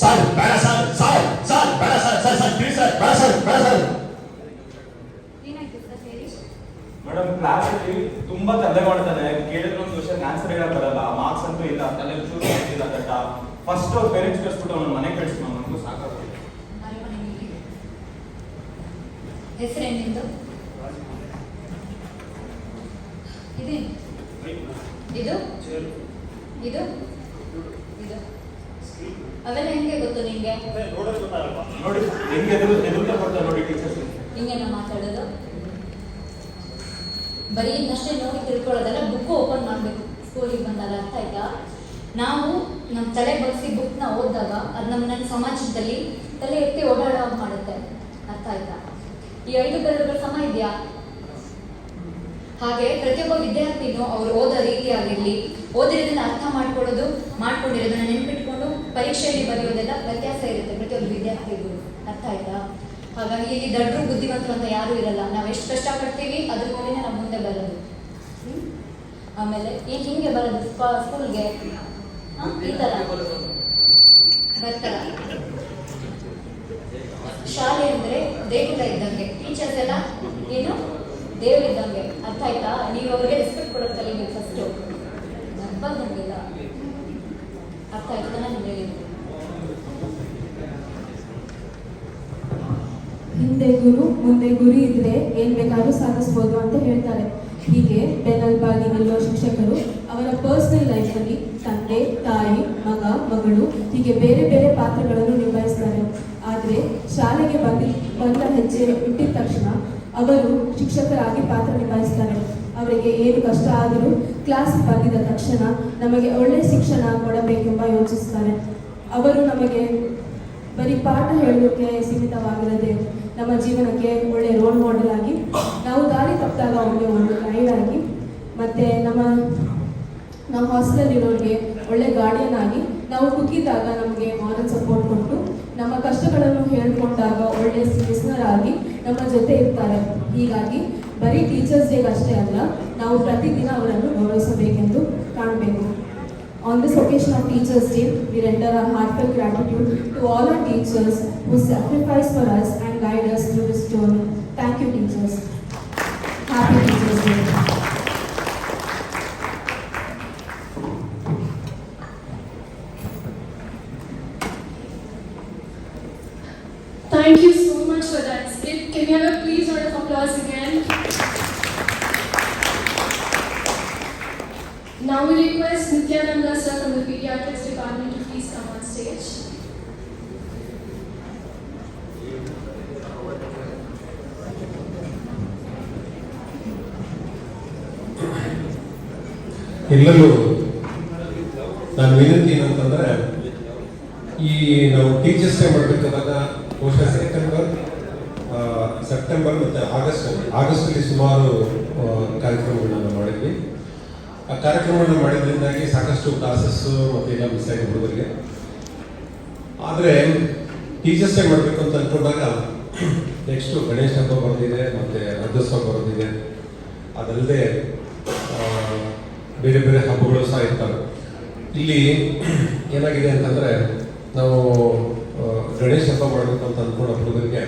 ಸರ್ ಬೇಡ ಸರ್. ಸರ್ ಸರ್ ಬೇಡ sir. Sir sir please sir ಬೇಡ ಸರ್. ಬೇಡ ಸರ್. ಏನಾಯ್ತು ಸರ್ ಹೇಳಿ. ಮೇಡಮ್ ಕ್ಲಾಸ್ ಅಲ್ಲಿ ತುಂಬಾ ತಲೆ ಮಾಡ್ತಾನೆ ಕೇಳಿದ್ರೆ ಒಂದು ಕ್ವಶನ್ ಆನ್ಸರ್ ಹೇಳಕ್ ಬರಲ್ಲ ಮಾರ್ಕ್ಸ್ ಅಂತೂ ಇಲ್ಲ ತಲೆ ಚೂರು ಆಗ್ತಿಲ್ಲ ಕಟ್ಟ ಫಸ್ಟ್ ಅವ್ರ ಪೇರೆಂಟ್ಸ್ ಕಳಿಸ್ಬಿಟ್ಟು ಅವ್ನ ಮನೆ ಕಳಿಸ್ಬಿಟ್ಟು ನನಗೂ ಸಾಕಾಗುತ್ತೆ. ಹೆಸರೇನು ನಿಂದು? ಇದು ಇದು ಇದು ಇದು ಅವೆಲ್ಲ ಹೆಂಗೆ ಗೊತ್ತು ನಿಂಗೆ? ನೋಡಿ ಹೆಂಗೆ ಎದುರುತ್ತಾ ಕೊಡ್ತಾರೆ ನೋಡಿ ಟೀಚರ್ಸ್. ಹಿಂಗೇನ ಮಾತಾಡೋದು? ಬರೀ ಇನ್ನಷ್ಟೇ ನೋಡಿ ತಿಳ್ಕೊಳ್ಳೋದಲ್ಲ, ಬುಕ್ ಓಪನ್ ಮಾಡಬೇಕು ಸ್ಕೂಲಿಗೆ ಬಂದಾಗ. ಅರ್ಥ ಆಯ್ತಾ? ನಾವು ನಮ್ಮ ತಲೆ ಬಗ್ಸಿ ಬುಕ್ನ ಓದಿದಾಗ ಅದು ನಮ್ಮ ಸಮಾಜದಲ್ಲಿ ತಲೆ ಎತ್ತಿ ಓಡಾಡೋ ಮಾಡುತ್ತೆ. ಅರ್ಥ ಆಯ್ತಾ? ಈ 5 ಬೆರಳುಗಳ ಸಮ ಇದೆಯಾ? ಹಾಗೆ ಪ್ರತಿಯೊಬ್ಬ ವಿದ್ಯಾರ್ಥಿನೂ ಅವ್ರು ಓದೋ ರೀತಿ ಆಗಿರಲಿ, ಓದಿರೋದನ್ನ ಅರ್ಥ ಮಾಡ್ಕೊಂಡಿರೋದನ್ನ ನೆನ್ಪಿಟ್ಕೊಂಡು ಪರೀಕ್ಷೆಯಲ್ಲಿ ಬರೆಯೋದೆಲ್ಲ ವ್ಯತ್ಯಾಸ ಇರುತ್ತೆ ಪ್ರತಿಯೊಬ್ಬ ವಿದ್ಯಾರ್ಥಿಗೂ. ಅರ್ಥ ಆಯ್ತಾ? ಹಾಗಾಗಿ ಇಲ್ಲಿ ದಡ್ರು ಬುದ್ಧಿವಂತರು ಅಂತ ಯಾರೂ ಇರಲ್ಲ. ನಾವು ಎಷ್ಟು ಕಷ್ಟಪಡ್ತೀವಿ ಅದ್ರ ಮೇಲೆನೇ ನಾವು ಮುಂದೆ ಬರೋದು. ಆಮೇಲೆ ಹಿಂಗೆ ಬರೋದು ಸ್ಕೂಲ್ಗೆ ಈ ಥರ ಬರ್ತಾರ. ಶಾಲೆ ಅಂದರೆ ದೇಗುಲ ಇದ್ದಂಗೆ, ಟೀಚರ್ಸ್ ಎಲ್ಲ ಏನು ದೇವ್ರು ಇದ್ದಂಗೆ. ಅರ್ಥ ಆಯ್ತಾ? ನೀವು ಅವ್ರಿಗೆ ರೆಸ್ಪೆಕ್ಟ್ ಕೊಡೋದು ಕಲಿಬೇಕು ಫಸ್ಟು. ನರ್ಬಂಗಿಲ್ಲ. ಅರ್ಥ ಆಯ್ತಾ ನಾನು ಹೇಳಿದ್ದು? ಹಿಂದೆ ಗುರು ಮುಂದೆ ಗುರಿ ಇದ್ರೆ ಏನ್ ಬೇಕಾದ್ರೂ ಸಾಧಿಸ್ಬೋದು ಅಂತ ಹೇಳ್ತಾರೆ. ಹೀಗೆ ಬೆನ್ನೆಲುಬಾಗಿ ನಿಲ್ಲೋ ಶಿಕ್ಷಕರು ಅವರ ಪರ್ಸನಲ್ ಲೈಫಲ್ಲಿ ತಂದೆ, ತಾಯಿ, ಮಗ, ಮಗಳು ಹೀಗೆ ಬೇರೆ ಬೇರೆ ಪಾತ್ರಗಳನ್ನು ನಿಭಾಯಿಸ್ತಾರೆ. ಆದರೆ ಶಾಲೆಗೆ ಬಂದ ಹೆಜ್ಜೆ ಇಟ್ಟಿದ ತಕ್ಷಣ ಅವರು ಶಿಕ್ಷಕರಾಗಿ ಪಾತ್ರ ನಿಭಾಯಿಸ್ತಾರೆ. ಅವರಿಗೆ ಏನು ಕಷ್ಟ ಆದರೂ ಕ್ಲಾಸ್ ಬಂದಿದ ತಕ್ಷಣ ನಮಗೆ ಒಳ್ಳೆಯ ಶಿಕ್ಷಣ ಕೊಡಬೇಕೆಂಬ ಯೋಚಿಸ್ತಾರೆ. ಅವರು ನಮಗೆ ಬರೀ ಪಾಠ ಹೇಳೋಕ್ಕೆ ಸೀಮಿತವಾಗಿರದೆ ನಮ್ಮ ಜೀವನಕ್ಕೆ ಒಳ್ಳೆ ರೋಲ್ ಮಾಡೆಲ್ ಆಗಿ, ನಾವು ದಾರಿ ತಪ್ಪಿದಾಗ ಅವರಿಗೆ ಒಂದು ಗೈಡ್ ಆಗಿ, ಮತ್ತು ನಮ್ಮ ಹಾಸ್ಟೆಲಲ್ಲಿರೋರಿಗೆ ಒಳ್ಳೆ ಗಾರ್ಡಿಯನ್ ಆಗಿ, ನಾವು ಕುಗ್ಗಿದಾಗ ನಮಗೆ ಮಾರಲ್ ಸಪೋರ್ಟ್ ಕೊಟ್ಟು, ನಮ್ಮ ಕಷ್ಟಗಳನ್ನು ಹೇಳ್ಕೊಂಡಾಗ ಒಳ್ಳೆ ಲಿಸ್ನರ್ ಆಗಿ ನಮ್ಮ ಜೊತೆ ಇರ್ತಾರೆ. ಹೀಗಾಗಿ ಬರೀ ಟೀಚರ್ಸ್ ಡೇಗೆ ಅಷ್ಟೇ ಅಲ್ಲ, ನಾವು ಪ್ರತಿದಿನ ಅವರನ್ನು ಗೌರವಿಸಬೇಕೆಂದು ಕಾಣಬೇಕು. On this occasion of Teachers' Day, we render our heartfelt gratitude to all our teachers who sacrifice for us and guide us through this journey. Thank you, teachers. Happy Teachers' Day. Thank you so much for that skit. Can we have a please round of applause again? Now we request Nityananda sir from the Pediatrics Department to please come on stage. ಎಲ್ಲರೂ ವಿನಂತಿ ಏನಂತಂದರೆ, ಈ ನಾವು teachers day ಮಾಡಬೇಕಾದಾಗ ಬಹುಶಃ September ಮತ್ತು ಆಗಸ್ಟಲ್ಲಿ ಸುಮಾರು ಕಾರ್ಯಕ್ರಮಗಳನ್ನ ಮಾಡಿದ್ವಿ. ಆ ಕಾರ್ಯಕ್ರಮಗಳನ್ನ ಮಾಡಿದ್ರಿಂದಾಗಿ ಸಾಕಷ್ಟು ಕ್ಲಾಸಸ್ಸು ಮತ್ತು ಎಲ್ಲ ಮಿಸ್ ಆಗಿ ಹುಡುಗರಿಗೆ. ಆದರೆ ಟೀಚರ್ಸ್ ಡೇ ಮಾಡಬೇಕು ಅಂತ ಅಂದ್ಕೊಂಡಾಗ ನೆಕ್ಸ್ಟು ಗಣೇಶ ಹಬ್ಬ ಬರೋದಿದೆ ಮತ್ತು ರಥೋತ್ಸವ ಬರೋದಿದೆ. ಅದಲ್ಲದೆ ಬೇರೆ ಬೇರೆ ಹಬ್ಬಗಳು ಸಹ ಇರ್ತವೆ. ಇಲ್ಲಿ ಏನಾಗಿದೆ ಅಂತಂದರೆ, ನಾವು ಗಣೇಶ ಹಬ್ಬ ಮಾಡಬೇಕು ಅಂತ ಅಂದ್ಕೊಂಡ ಹುಡುಗರಿಗೆ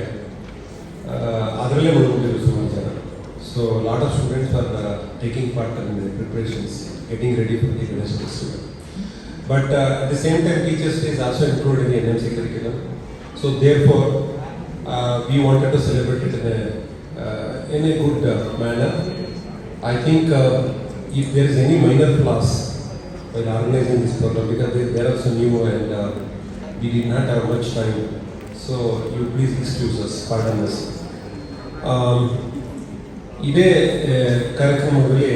ಅದರಲ್ಲೇ ಮುಳುಗೋಗಿದ್ರು ಸುಮಾರು ಜನ. So lot of students are taking part in the preparations, getting ready for the Ganesha festival. But at the same time, Teachers' Day is also included in the NMC curriculum. So therefore, we wanted to celebrate it in a good manner. I think if there is any minor flaws while organizing this program, because they are also new and we did not have much time, so you please excuse us, pardon us. ಇದೇ ಕಾರ್ಯಕ್ರಮದಲ್ಲಿ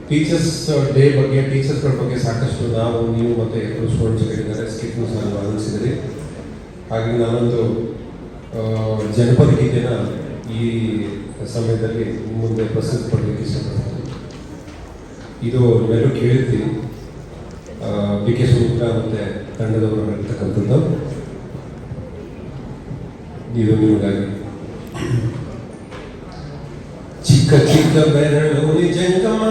teachers day ಬಗ್ಗೆ, ಟೀಚರ್ಸ್ಗಳ ಬಗ್ಗೆ ಸಾಕಷ್ಟು ನಾವು, ನೀವು ಮತ್ತು ಎಲ್ಲರೂ students ಹೇಳಿದ್ದಾರೆ, ಸ್ಕಿಟ್ನು ಸಹ ಆರಂಭಿಸಿದ್ರಿ. ಹಾಗೆ ನಾನೊಂದು ಜನಪದ ಗೀತೆನ ಈ ಸಮಯದಲ್ಲಿ ಮುಂದೆ ಪ್ರಸ್ತುತಪಡಲಿಕ್ಕೆ ಇಷ್ಟಪಡ್ತೀನಿ. ಇದು ನೀವೆಲ್ಲರೂ ಕೇಳಿರ್ತೀವಿ, ಬಿ ಕೆ ಸುಮಿತ್ರಾ ಮತ್ತು ತಂಡದವರು ಹೇಳ್ತಕ್ಕಂಥದ್ದು. ಇದು ನಿಮಗಾಗಿ. ಚಿಕ್ಕ ಚಿಕ್ಕ ಬೆರಳೋನೆ ಜಂಗಮ,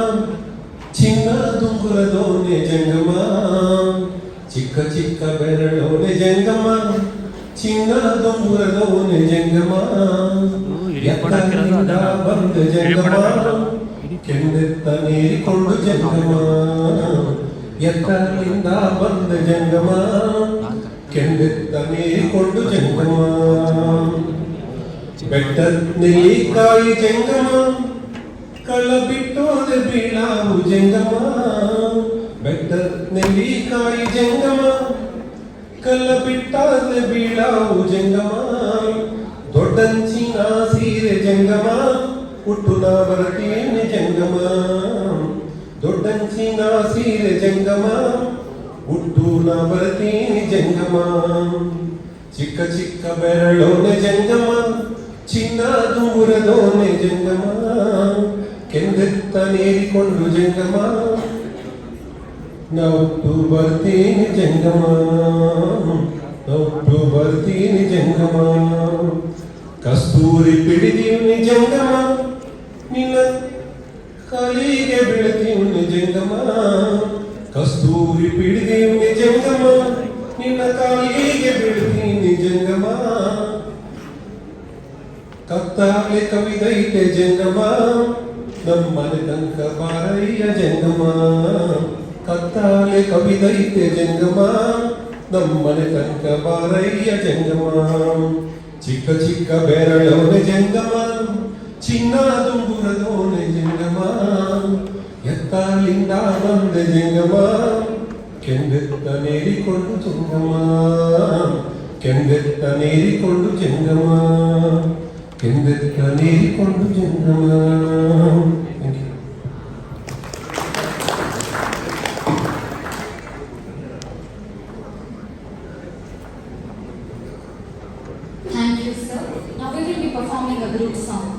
ಚಿನ್ನ ದುಂಗುರದೋನೆ ಜಂಗಮ. ಚಿಕ್ಕ ಚಿಕ್ಕ ಬೆರಳೋನೆ ಜಂಗಮ, ಚಿನ್ನ ದುಂಗುರದೋನೆ ಜಂಗಮ. ಎತ್ತರಿಂದ ಬಂದ ಜಂಗಮ, ಕೆಂದೆತ್ತ ನೀರಿಕೊಂಡು ಜಂಗಮ. ಎತ್ತರಿಂದ ಬಂದ ಜಂಗಮ, ಕೆಂದೆತ್ತ ನೀರಿಕೊಂಡು ಜಂಗಮ. ಬೆಟ್ಟದಲ್ಲಿ ಕಾಯಿ ಜಂಗಮ, ಕಳ್ಳ ಬಿಟ್ಟೋದೆ ಬೀಳಾವು ಜಂಗಮ. ಬೆಟ್ಟದಲ್ಲಿ ಕಾಯಿ ಜಂಗಮ, ಕಳ್ಳ ಬಿಟ್ಟಾದೆ ಬೀಳಾವು ಜಂಗಮ. ದೊಡ್ಡಂಚಿನ ಸೀರೆ ಜಂಗಮ, ಹುಟ್ಟು ನಾ ಬರತೇನೆ ಜಂಗಮ. ದೊಡ್ಡಂಚಿನ ಸೀರೆ ಜಂಗಮ, ಹುಟ್ಟು ನಾ ಬರತೇನೆ ಜಂಗಮ. ಚಿಕ್ಕ ಚಿಕ್ಕ ಬೆರಳೋನೆ ಜಂಗಮ, ಚಿನ್ನ ದೂರದೋನೆ ಜಂಗಮ. ಕೆಂದೆತ್ತ ನೇರಿಕೊಂಡು ಜಂಗಮ, ನೌಟು ಬರ್ತೀನಿ ಜಂಗಮ. ನೌಟು ಬರ್ತೀನಿ ಜಂಗಮ. ಕಸ್ತೂರಿ ಪಿಡಿದೀವ್ನಿ ಜಂಗಮ, ನಿನ್ನ ಕಾಲಿಗೆ ಬೀಳ್ತೀವ್ನಿ ಜಂಗಮ. ಕಸ್ತೂರಿ ಪಿಡಿದೀವ್ನಿ ಜಂಗಮ, ನಿನ್ನ ಕಾಲಿಗೆ ಬೀಳ್ತೀನಿ ಜಂಗಮ. ಕತ್ತಾಲೆ ಕವಿದೈತೆ ಜಂಗಮ, ನಮ್ಮನೆ ತನಕ ಬಾರಯ್ಯ ಜಂಗಮ. ಕತ್ತಾಲೆ ಕವಿದೈತೆ ಜಂಗಮ, ನಮ್ಮನೆ ತನಕ ಬಾರಯ್ಯ ಜಂಗಮ. ಚಿಕ್ಕ ಚಿಕ್ಕ ಬೆರಳೋನೆ ಜಂಗಮ, ಚಿನ್ನ ದುಂಗುರದೋನೆ ಜಂಗಮ. ಎತ್ತಾಲಿಂದ ಬಂದ ಜಂಗಮ, ಕೆಂದೆತ್ತ ನೇರಿಕೊಂಡು ಜಂಗಮ. ಕೆಂದೆತ್ತ ನೇರಿಕೊಂಡು ಜಂಗಮ. ಕೆಂದೆತ್ತ ನೇರಿಕೊಂಡು ಜಂಗಮ. Thank you, sir. Now we will be performing a group song.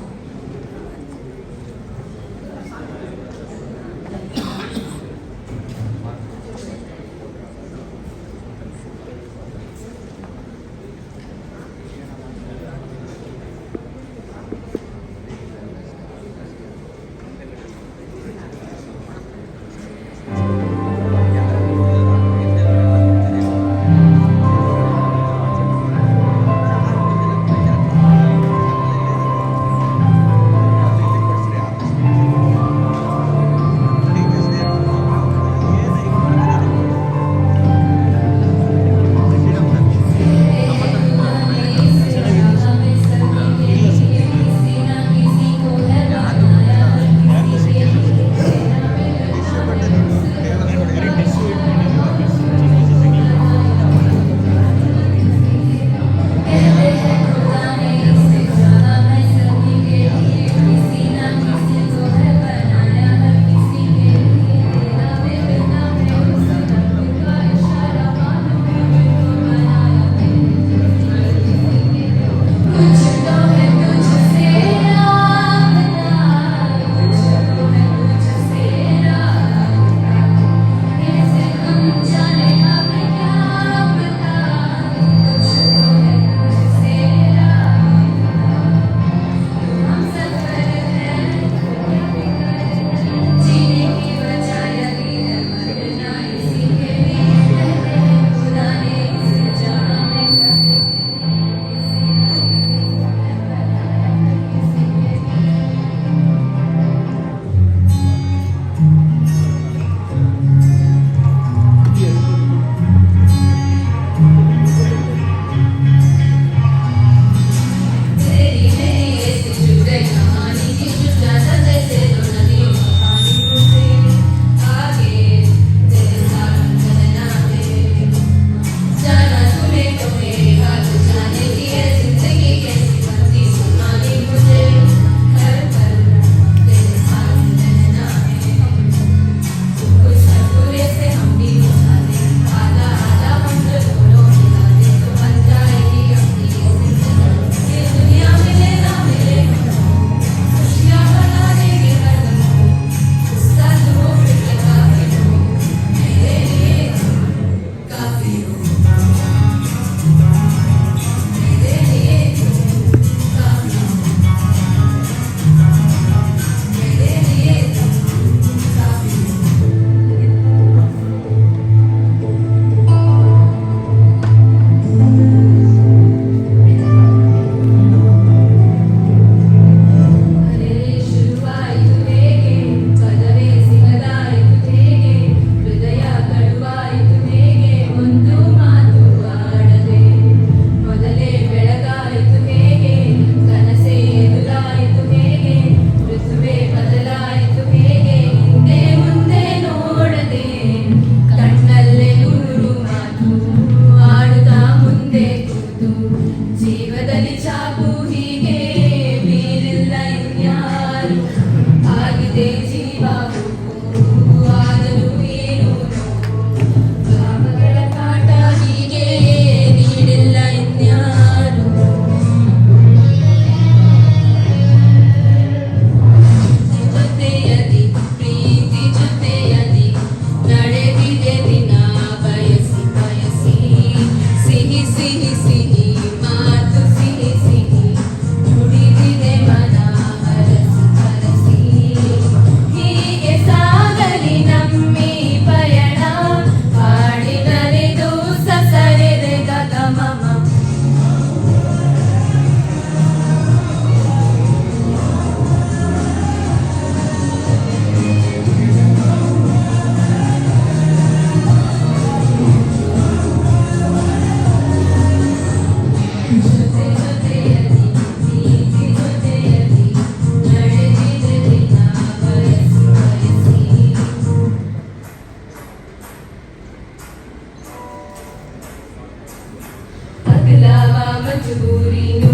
मजबूरी नू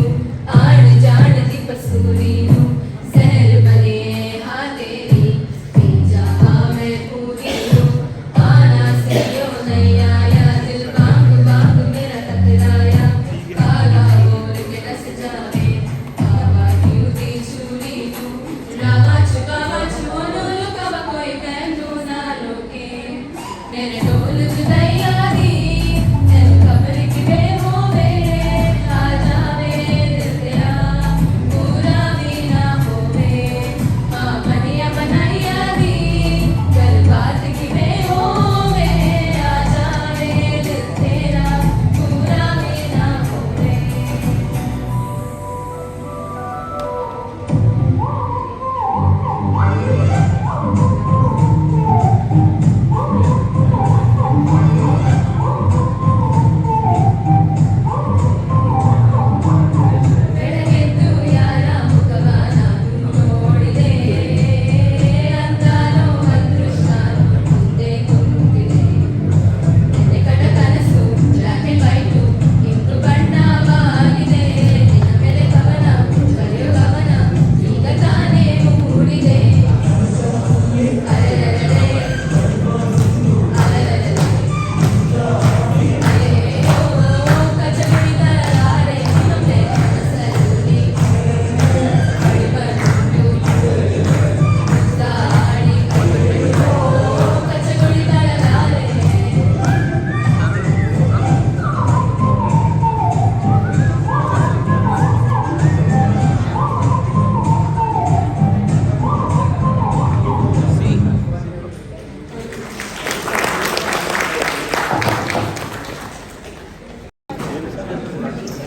आण जाण दी पसूरी नू सहर बने हाँ तेरी पी जावा मैं पूरी नू आना सियो नहीं आया दिल बांग बांग मेरा टकराया काला बोल के रस जावे बाबा क्यों दी चूरी नू रावा चुकावा चुनो लुकावा कोई पहनू ना लोके मेरे ढोल जुदाइया दी तेन खबर की वे होवे आ जावे दिल तेरा पूरा भी ना होवे माँ बनिया बनाइया दी गल बात की वे होवे आ जावे दिल तेरा पूरा भी ना होवे ಬೆಳಗೆದ್ದು ಯಾರ ಮುಖವಾನ ನೋಡಿದೆ ಅಂತಾನೋ ಅದೃಷ್ಟನೋ ಮುಂದೆ ಕುಂತಿದೆ ಎದೆ ಕಡ ಕನಸು ಬ್ಲ್ಯಾಕ್ ಅಂಡ್ ವೈಟು ಇಂದು ಬಣ್ಣವಾಗಿದೆ ನಿನ್ನ ಮೇಲೆ ಕವನ ಬರೆಯೋ ಗಮನ ಈಗ ತಾನೇ ಮೂಡಿದೆ ಅರೆರೆರೆ ಅರೆರೆರೆ ಅಯ್ಯೋ ಕಚಗುಳಿಗಳಾರೆ ಮುಂದೆ ಮನಸ್ಸಲ್ಲಿ ಅಡಿಬಂದು ದಾಡಿ ಕಚಗುಳಿಗಳಾರೆ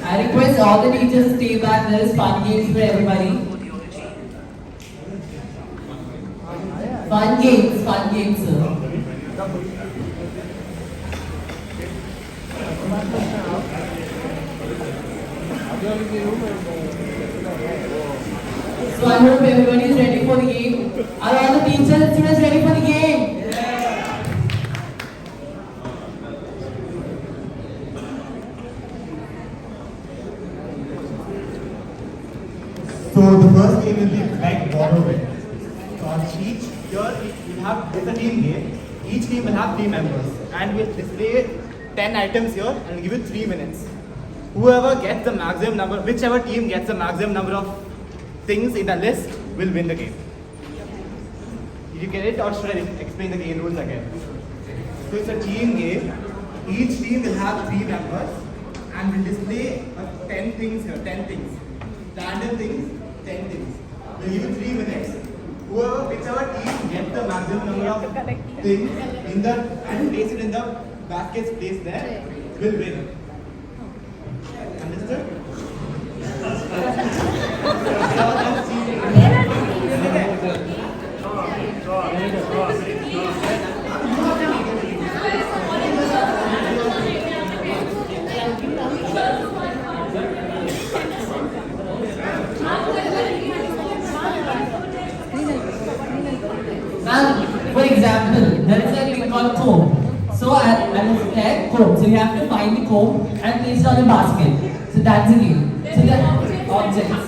I request all the teachers to stay back. There is fun games for everybody. Fun games, sir. So I hope everybody is ready for the game. Are all the teachers and students ready for the game? So the first game will be beg, borrow, win. So on each here we'll have it's a team game. Each team will have 3 members, and we'll display 10 items here and we'll give you 3 minutes. Whoever gets the maximum number, whichever team gets the maximum number of things in the list will win the game. Did you get it, or should I explain the game rules again? So it's a team game. Each team will have 3 members and will display 10 things here, 10 things. Random things, 10 things. We'll give you 3 minutes. Whichever team gets the maximum number of things in the and place it in the baskets placed there will win. Understood? For example, there is a thing called comb. So I will declare comb. So you have to find the comb and place it on the basket. So that's the game. So the objects.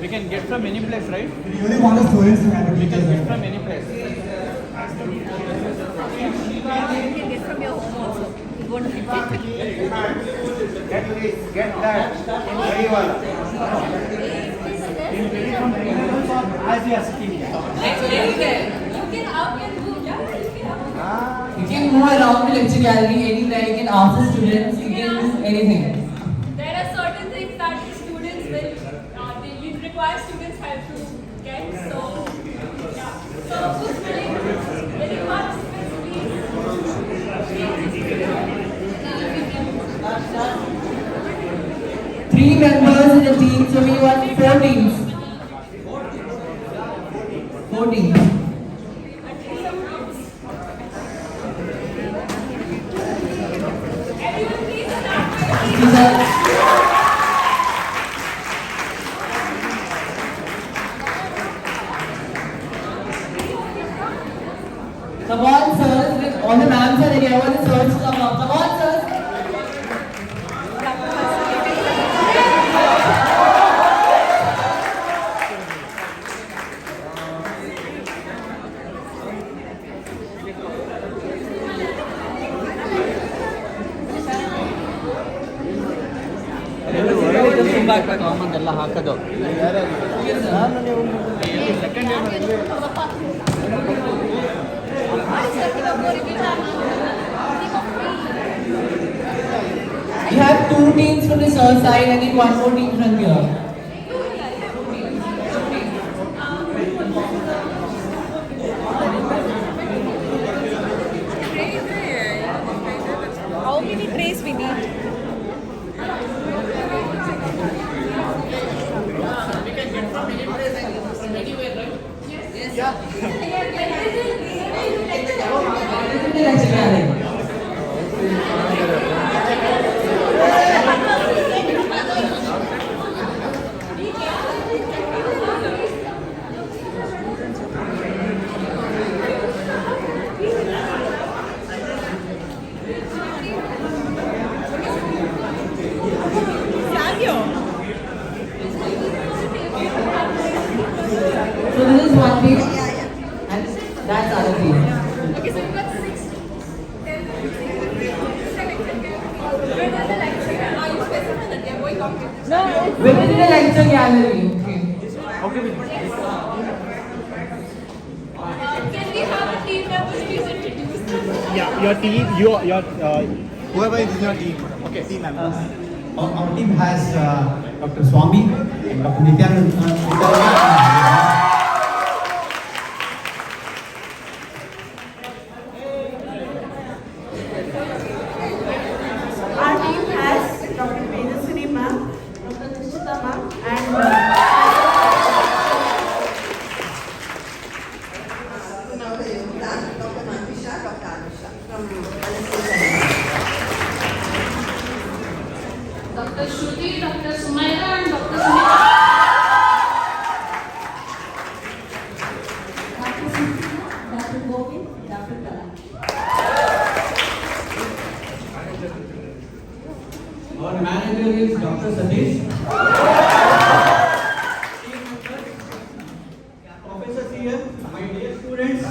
We can get from any place, right? We really want the students to have a We can picture. get from any place. Get this, get that. Very well. As you are sitting here. You can move around the lecture gallery anywhere. You can ask the students. You can do anything. There are certain things that the students will require students' help to get. So, yeah. So, who's willing participants, please? 3 members in a team, so we want 4 teams. 4 teams. Come on, sirs. All the ma'ams are ready. I want the sirs to come up. Come on, sirs. ಎಲ್ಲ ಹಾಕೋದು second We have 2 teams from the south side and then 1 more team from here. How many trays we need? So this is 1 team and that's other team. Okay, so we've got 6. Are you specific that they are going competition? No, within the lecture gallery. Okay. Can we have a team members please introduce them? Yeah, your team, whoever is in your team. Okay, team members. Our team has Dr. Swami and Dr. Nityananda. Our team has Dr. Tejaswini ma'am, Dr. Nishita ma'am, and Dr. Shruti, Dr. Sumaira and Dr. Sunita. Dr. Cynthia, Dr. Govind, Dr. Kala. Our manager is Dr. Satish. Professor CM, my dear students.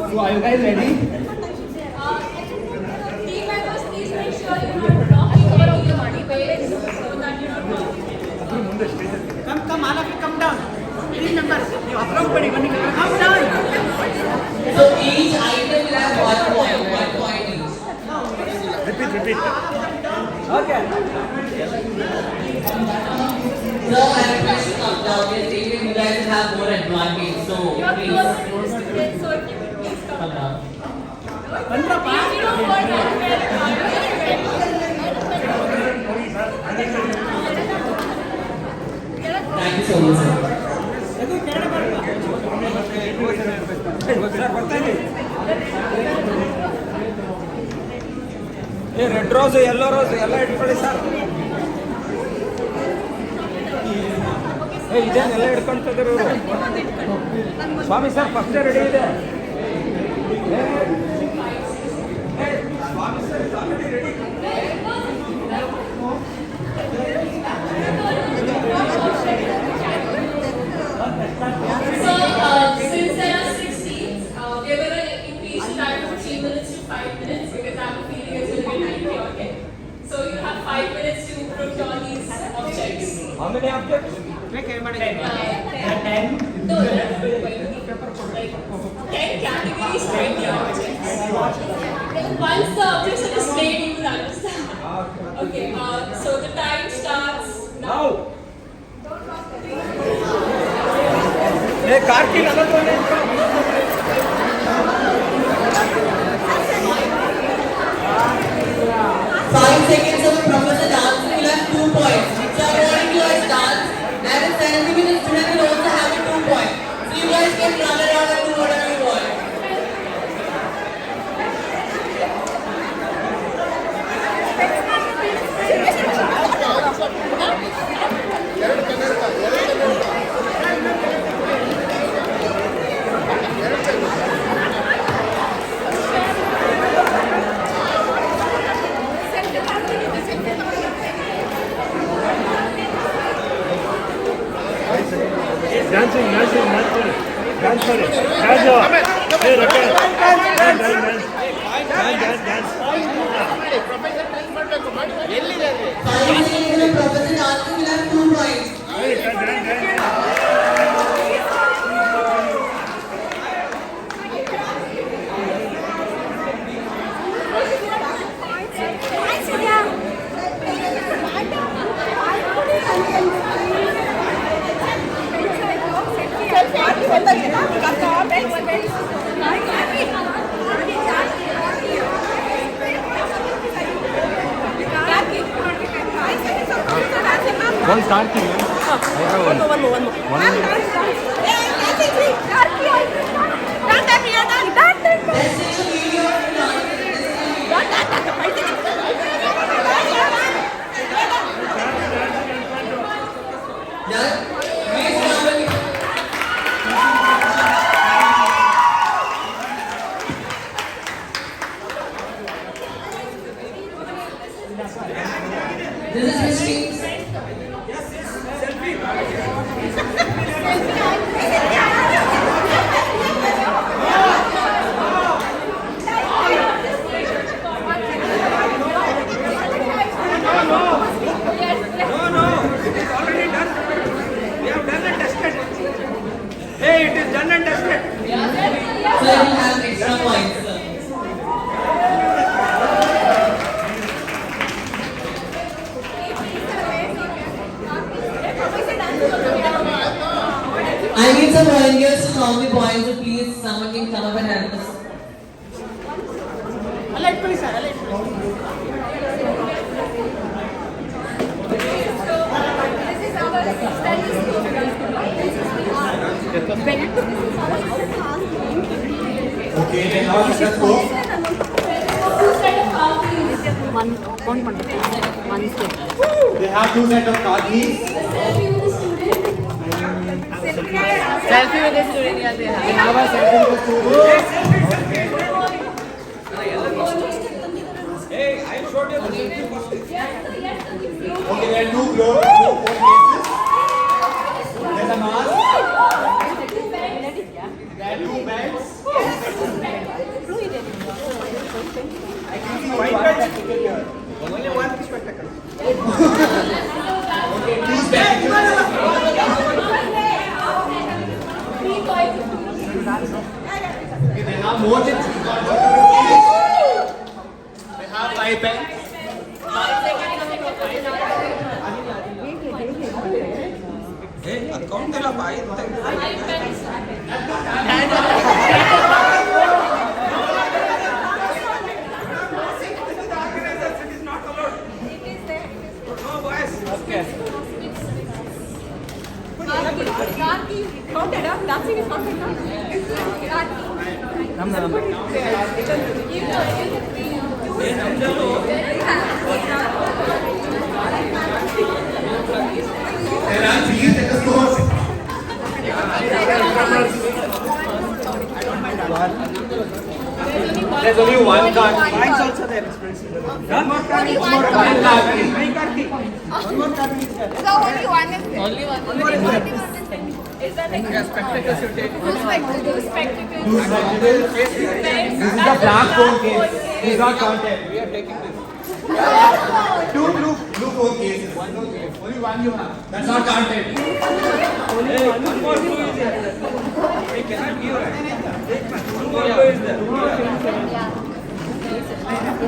So are you guys ready? Team members, please make sure you're not rocking any of the debates so that you're not rocking. come, all of you come down. Team members, you approach come down. So each item will have 1 point each. Repeat. Okay. So I request you come down. You guys will have more advantage. So You're please closer to the students, so if you could please come come down. If you don't want to Thank you so much, sir. Red rose yellow rose ಎಲ್ಲ ಇಟ್ಕೊಳ್ಳಿ sir ಇದೇನೆಲ್ಲ ಹಿಡ್ಕೊಂತಿದ್ರು ಇವರು ಸ್ವಾಮಿ sir first ready ಇದೆ ಸ್ವಾಮಿ sir ready So, since there are 6 teams, we're going to increase the time from 3 minutes to 5 minutes because I'm feeling it's going to be time chaotic. So, you have 5 minutes to procure these objects. How many objects? 10. No, there are 10 categories, 20 objects. Once the objects are displayed, you will understand. Okay, so the time starts now. Karki नगद 5 seconds of Professor Dance will have 2 points. dancing. Dance for it. Dance. Hey, Rakesh. Dance. One Karthi. One This is history. Hey, it is done and dusted. So you will have extra points. I need some volunteers to count the points, so please someone can come up and help us. Okay, then now let us go. They have two sets of card keys. Selfie with the student, yeah, they have. They have a selfie with the student. Hey, I showed you the Okay, there are two clothes, two faces. There's a mask. There are two bags. I can see white bags. Only one spectacle. Okay, two spectacles. Okay, they have more than three cards. They have 5 pens. Hey, account dela bhai. Dancing is not enough. There are 3 stethoscopes. There's only one card. Mine's also there. One more card. One more card. One more card is there. So only one is there. Only one. Is that like spectacles you take? Two spectacles. Two spectacles. This is a black phone case. It is not counted. We are taking this. Two blue phone cases. Only one you have. That's not counted. Only one more blue is there. We cannot give it. One more blue is there.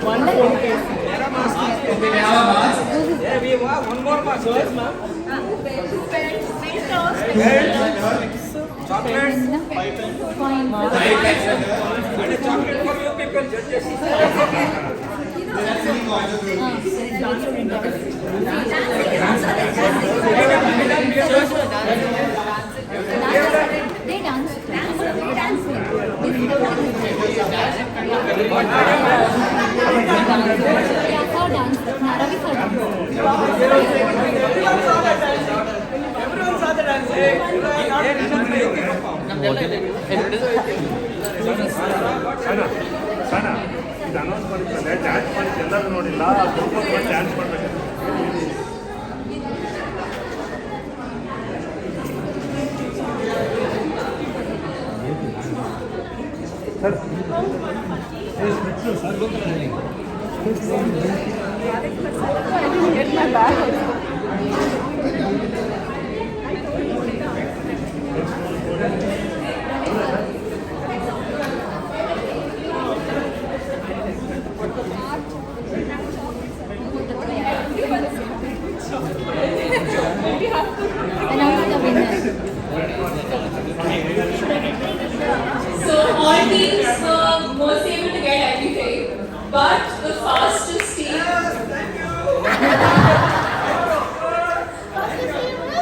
One phone case. There are masks. Okay, they have a mask. Yeah, we have one more mask. Yes, ma'am. Chocolates. 5 pens. And And a chocolate for you people, judges. there are 3 coins of rupees. They dance. Everyone saw the dance. ಸಣ್ಣ ಇದು announce ಮಾಡಿದ್ಮೇಲೆ dance ಮಾಡಿದ್ದು ಎಲ್ಲರೂ ನೋಡಿಲ್ಲ dance ಮಾಡಬೇಕು. Get my bag. Announce the winner. So all teams was able to get everything, but the fastest team.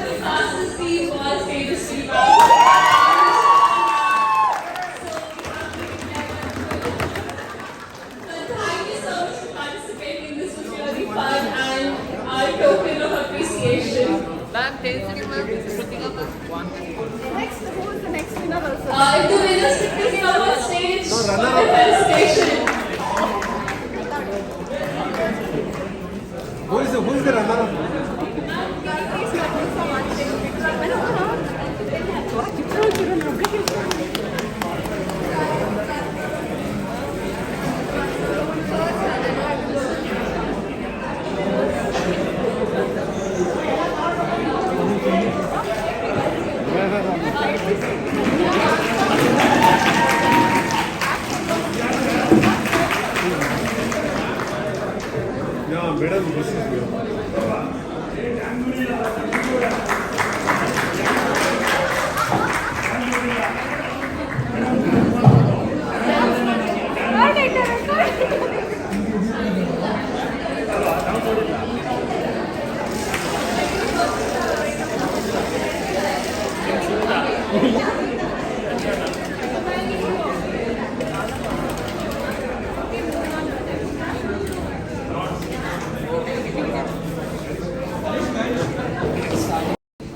The fastest team was Tejas. Thank you so much for participating. This was really fun and our token of appreciation. Ma'am, Tejasri ma'am, Kritika ma'am. Next, who is the next winner also? If the winners could please come on stage for the felicitation. Who is the runner-up? Yeah, madam, this is good.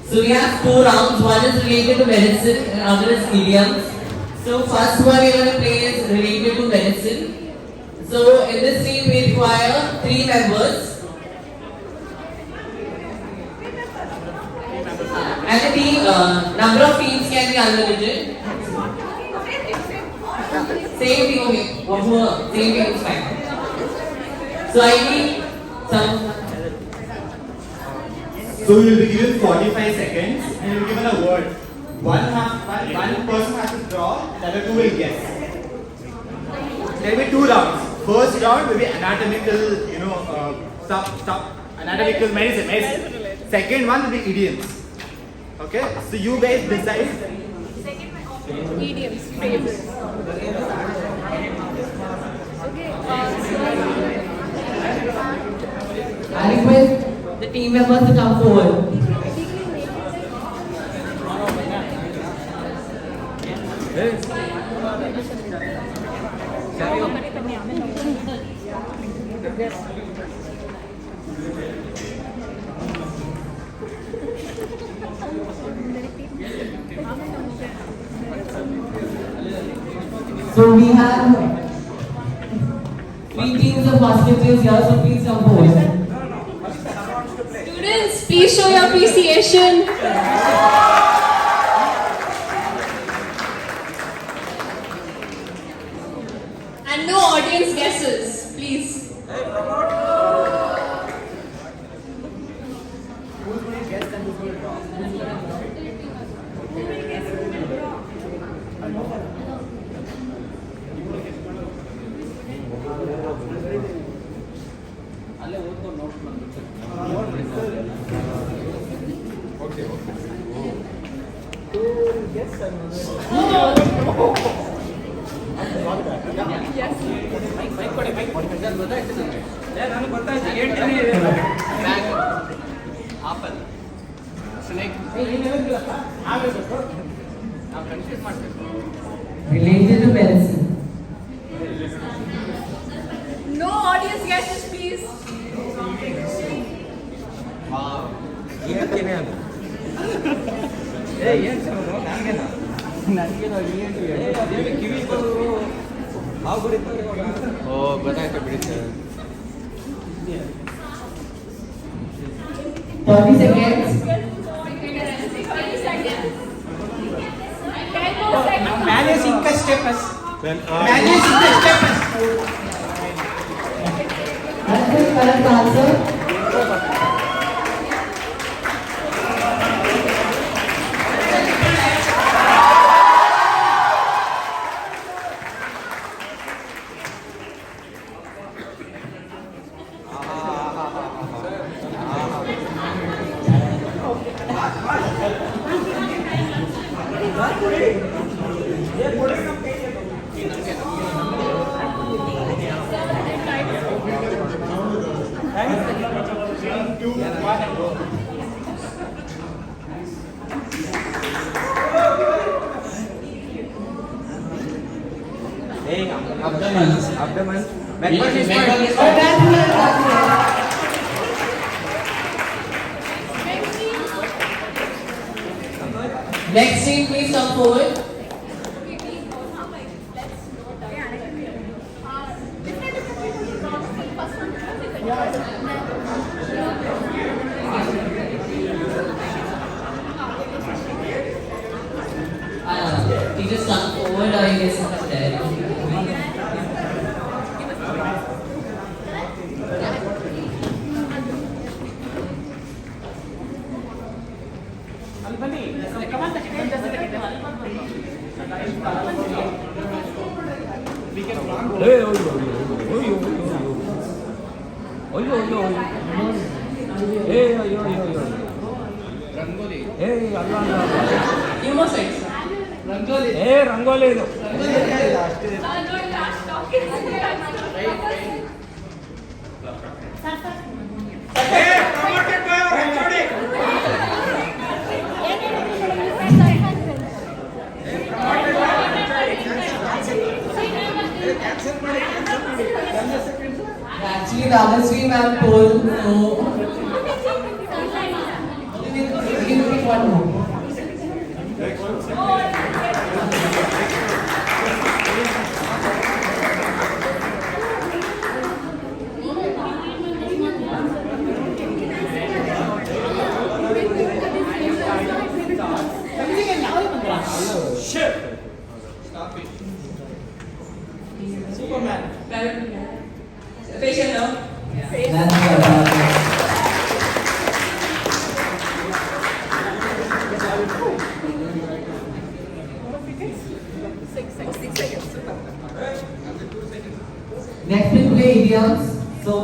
So we have 2 rounds. One is related to medicine and other is idioms. So first one we're going to play is related to medicine. So in this team we require 3 members. And the team, number of teams can be unlimited. Same team, okay. Same team is fine. So I need some. So you will be given 45 seconds and you will be given a word. One person has to draw, the other 2 will guess. There will be 2 rounds. First round will be anatomical, anatomical medicine. Second one will be idioms. Okay, so you guys decide. Idioms, phrases. Okay, I request the team members to come forward. So we have 3 teams of basketballs here, so please come forward. Students, please show your appreciation. And no audience guesses, please. Who's going to guess and who's going to draw? Related to medicine. No audience guesses, please. ಗೊತ್ತಾಯ್ತು ಬಿಡಿ sir 30 seconds. 10 more seconds. Manage income steps. Manage the steps. That's the correct answer. Abdomen. Next team, please come forward. Teachers come forward or you can sit up there. You must say. Rangoli. Actually, the other stream I'm told, so give me one more. Shit. Stop it. Superman. Facial, no? Next we'll play idioms. So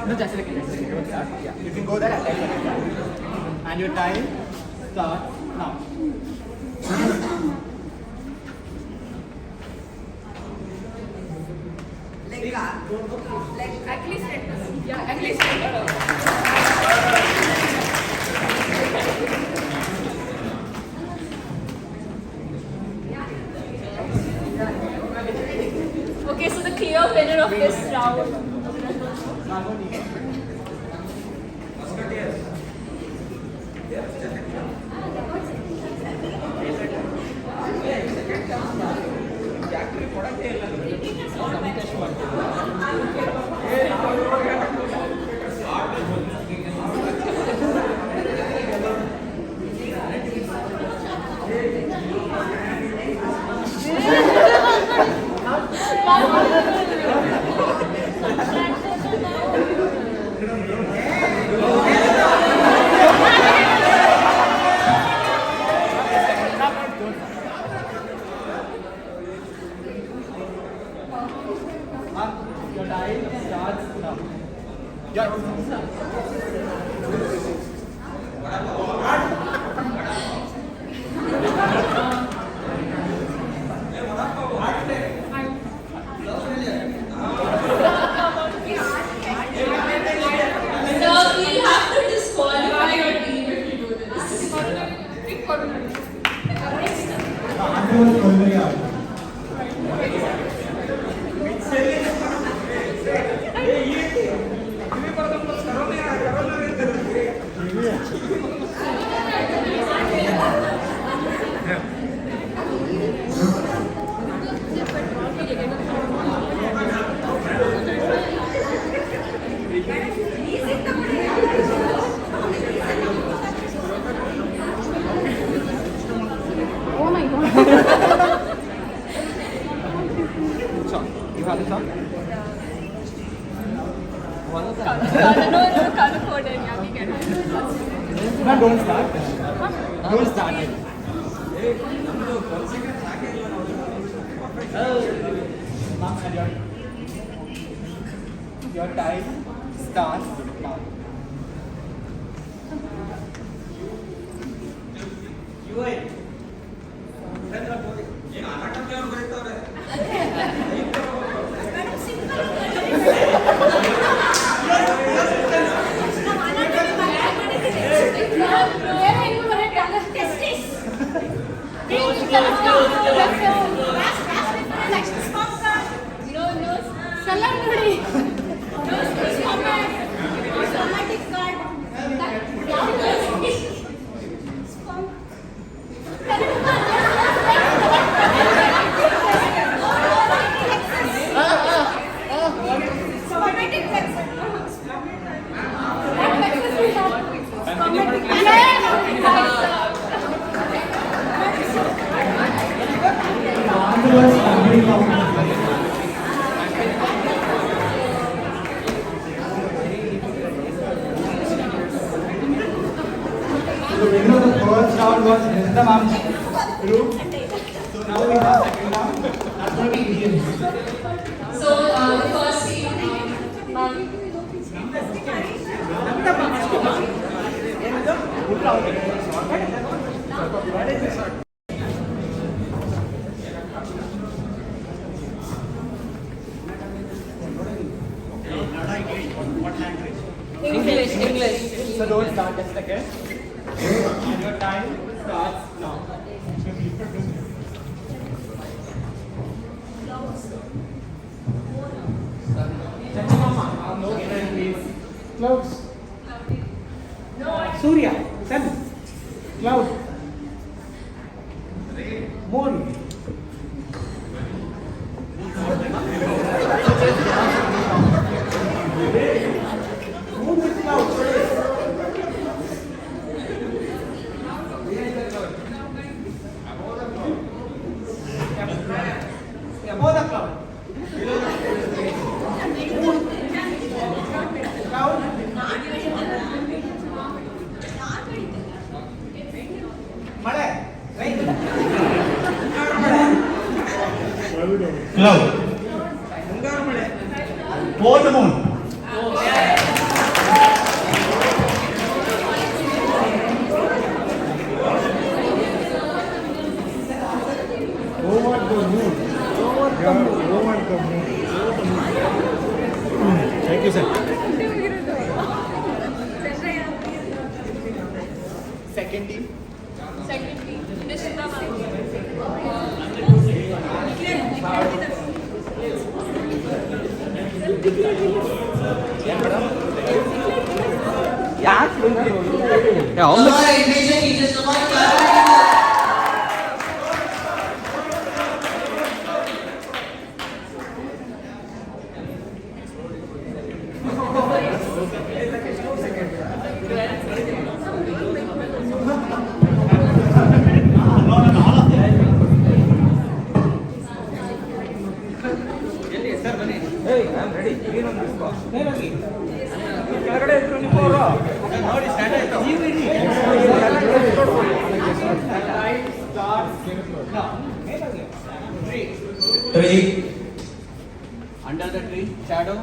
No, just a second. Yeah. You can go there and your time starts now. At least 10%. Yeah, at least 10%. Okay, so the clear winner of this round. No, don't start. Don't start. Ma'am, and your time starts now. The winner of the first round was Siddhartha ma'am's group. So now we have second round. That's going to be idioms. So the first team, English. So don't start just a second. And your time starts now. Clouds. Surya. Sun. Cloud. Moon. Moon with clouds. Above the cloud. Cloud. Male. Right. Cloud. Over the moon. Thank you, sir. Second team. All right, major teachers, come on, class. Hey, I'm ready. You know this box. ಕೆಳಗಡೆ ಇದ್ರು ನೀವು ನೋಡಿ start ಆಯ್ತು ನೀವು ಇರಿ Tree. Under the tree, shadow.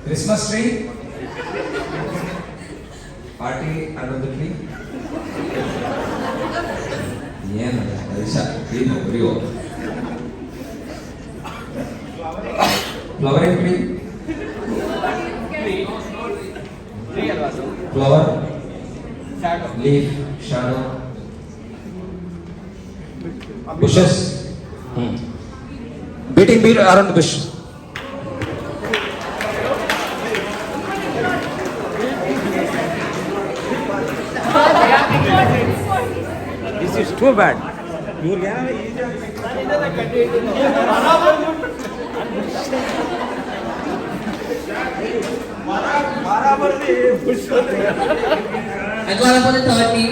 Christmas tree. Party under the tree. Yeah, flowering tree. Flower. Shadow. Leaf. Shadow. Bushes. Beating beat around the bush. This is too bad. You can I call upon the third team.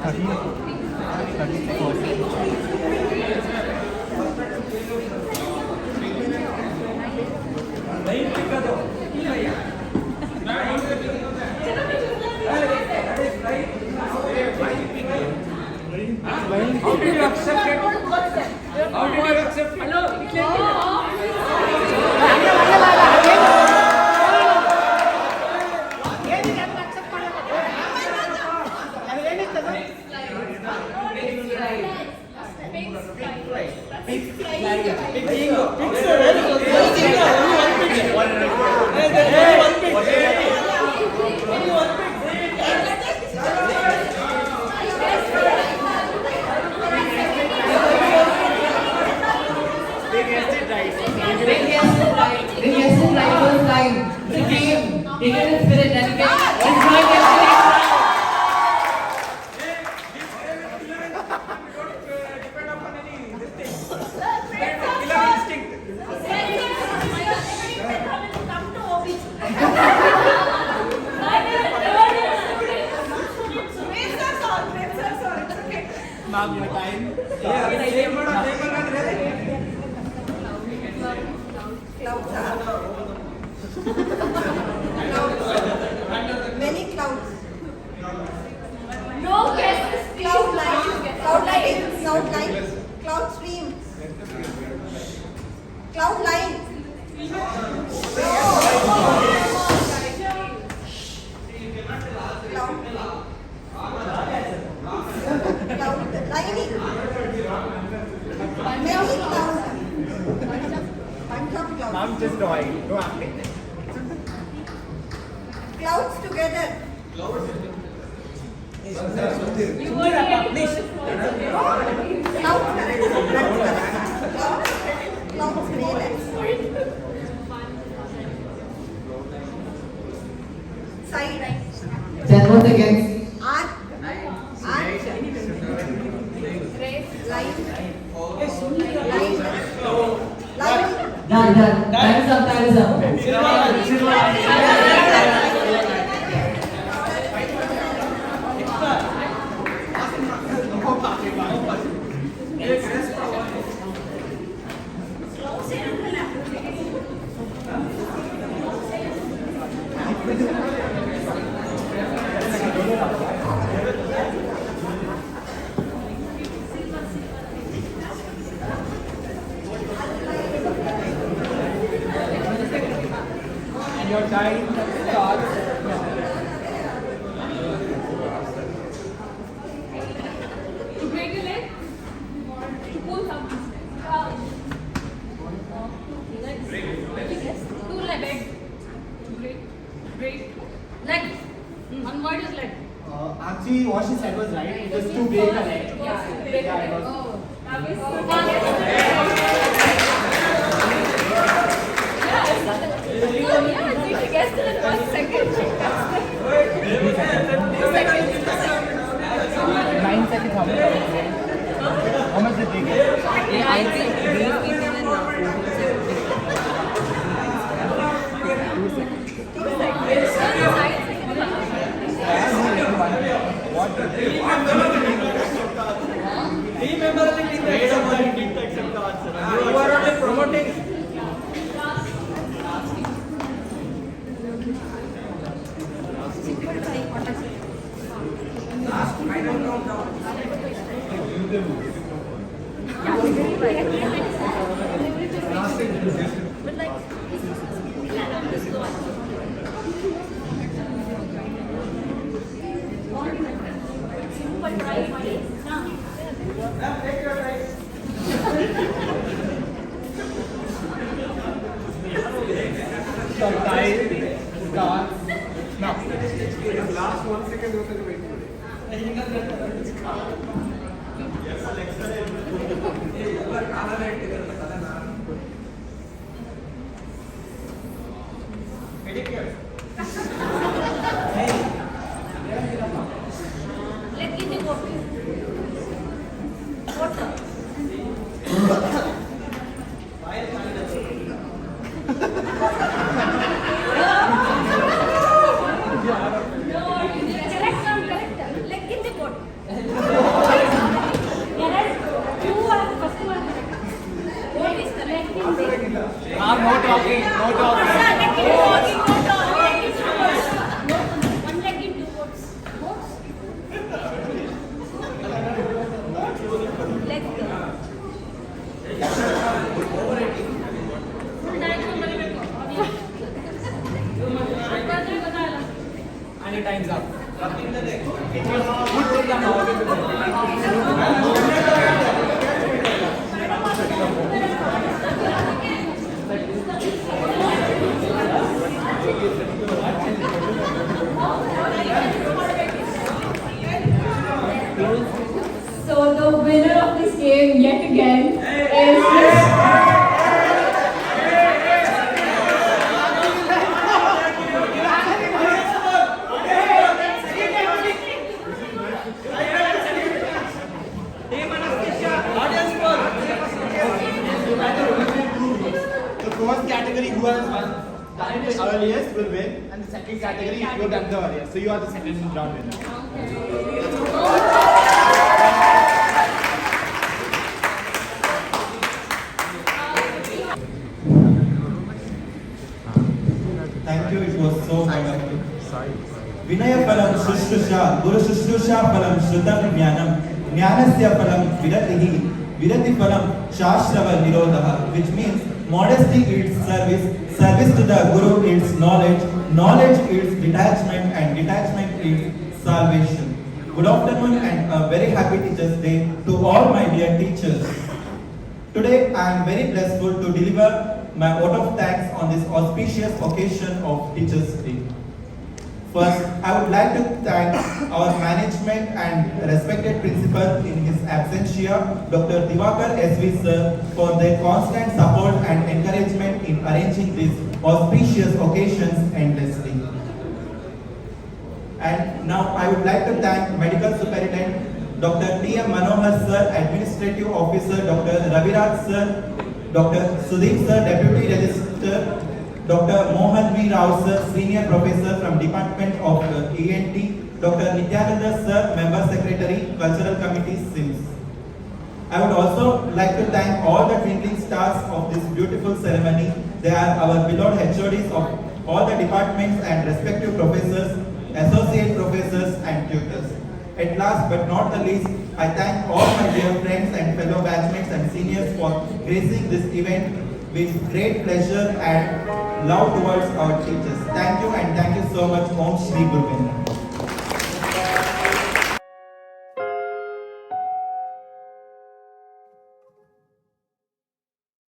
How did you accept it? How did you accept it? Many clouds. No guesses. Cloud line, cloud line, cloud line, cloud stream. Cloud line. Cloud lining. Many clouds. Bunch of clouds. I'm just drawing. No acting. Clouds together. You were published. Clouds grey. Side. Then once again. Arch. Arch. Line. Line. Done. Time is up. Your time starts now. To break your leg. To pull something. To leg. Break. Leg. One word is leg. Actually, what she said was right. It was to break a leg. Yeah, break Yeah, a it leg. was. She guessed it in 1 second. 9 seconds. How much did they get? I think these people are now. Team member didn't accept the answer. You are only promoting. The time starts now. Last 1 second, you have to wait for it. Leg in the water. Water. Correct. Leg in the water. talking, no talking. And your time's up. It was good to come out. So the winner of this game yet again is The first category who has done the earliest will win, and the second category you have done the earliest. So you are the second round winner. Thank you, it was so wonderful. Vinaya phalam shushusha, guru shushusha phalam shrutam jnanam, jnanasya phalam viratihi, virati phalam shashrava nirodha, which means modesty is service, service to the guru is knowledge, knowledge is detachment, and detachment is salvation. Good afternoon and a very happy Teachers' Day to all my dear teachers. Today I am very blessful to deliver my vote of thanks on this auspicious occasion of Teachers' Day. First, I would like to thank our management and respected principal in his absentia, Dr. T-Begur SV sir, for their constant support and encouragement in arranging these auspicious occasions endlessly. And now I would like to thank Medical Superintendent Dr. T.M. Manohar sir, Administrative Officer Dr. Raviraj sir, Dr. Sudeep sir, Deputy Registrar, Dr. Mohan V. Rao sir, Senior Professor from Department of ENT, Dr. Nityananda sir, Member Secretary, Cultural Committee, SSIMS. I would also like to thank all the twinkling stars of this beautiful ceremony. They are our beloved HODs of all the departments and respective professors, associate professors and tutors. At last but not the least, I thank all my dear friends and fellow batchmates and seniors for gracing this event with great pleasure and love towards our teachers. Thank you and thank you so much. Om Shri Guru Govinda.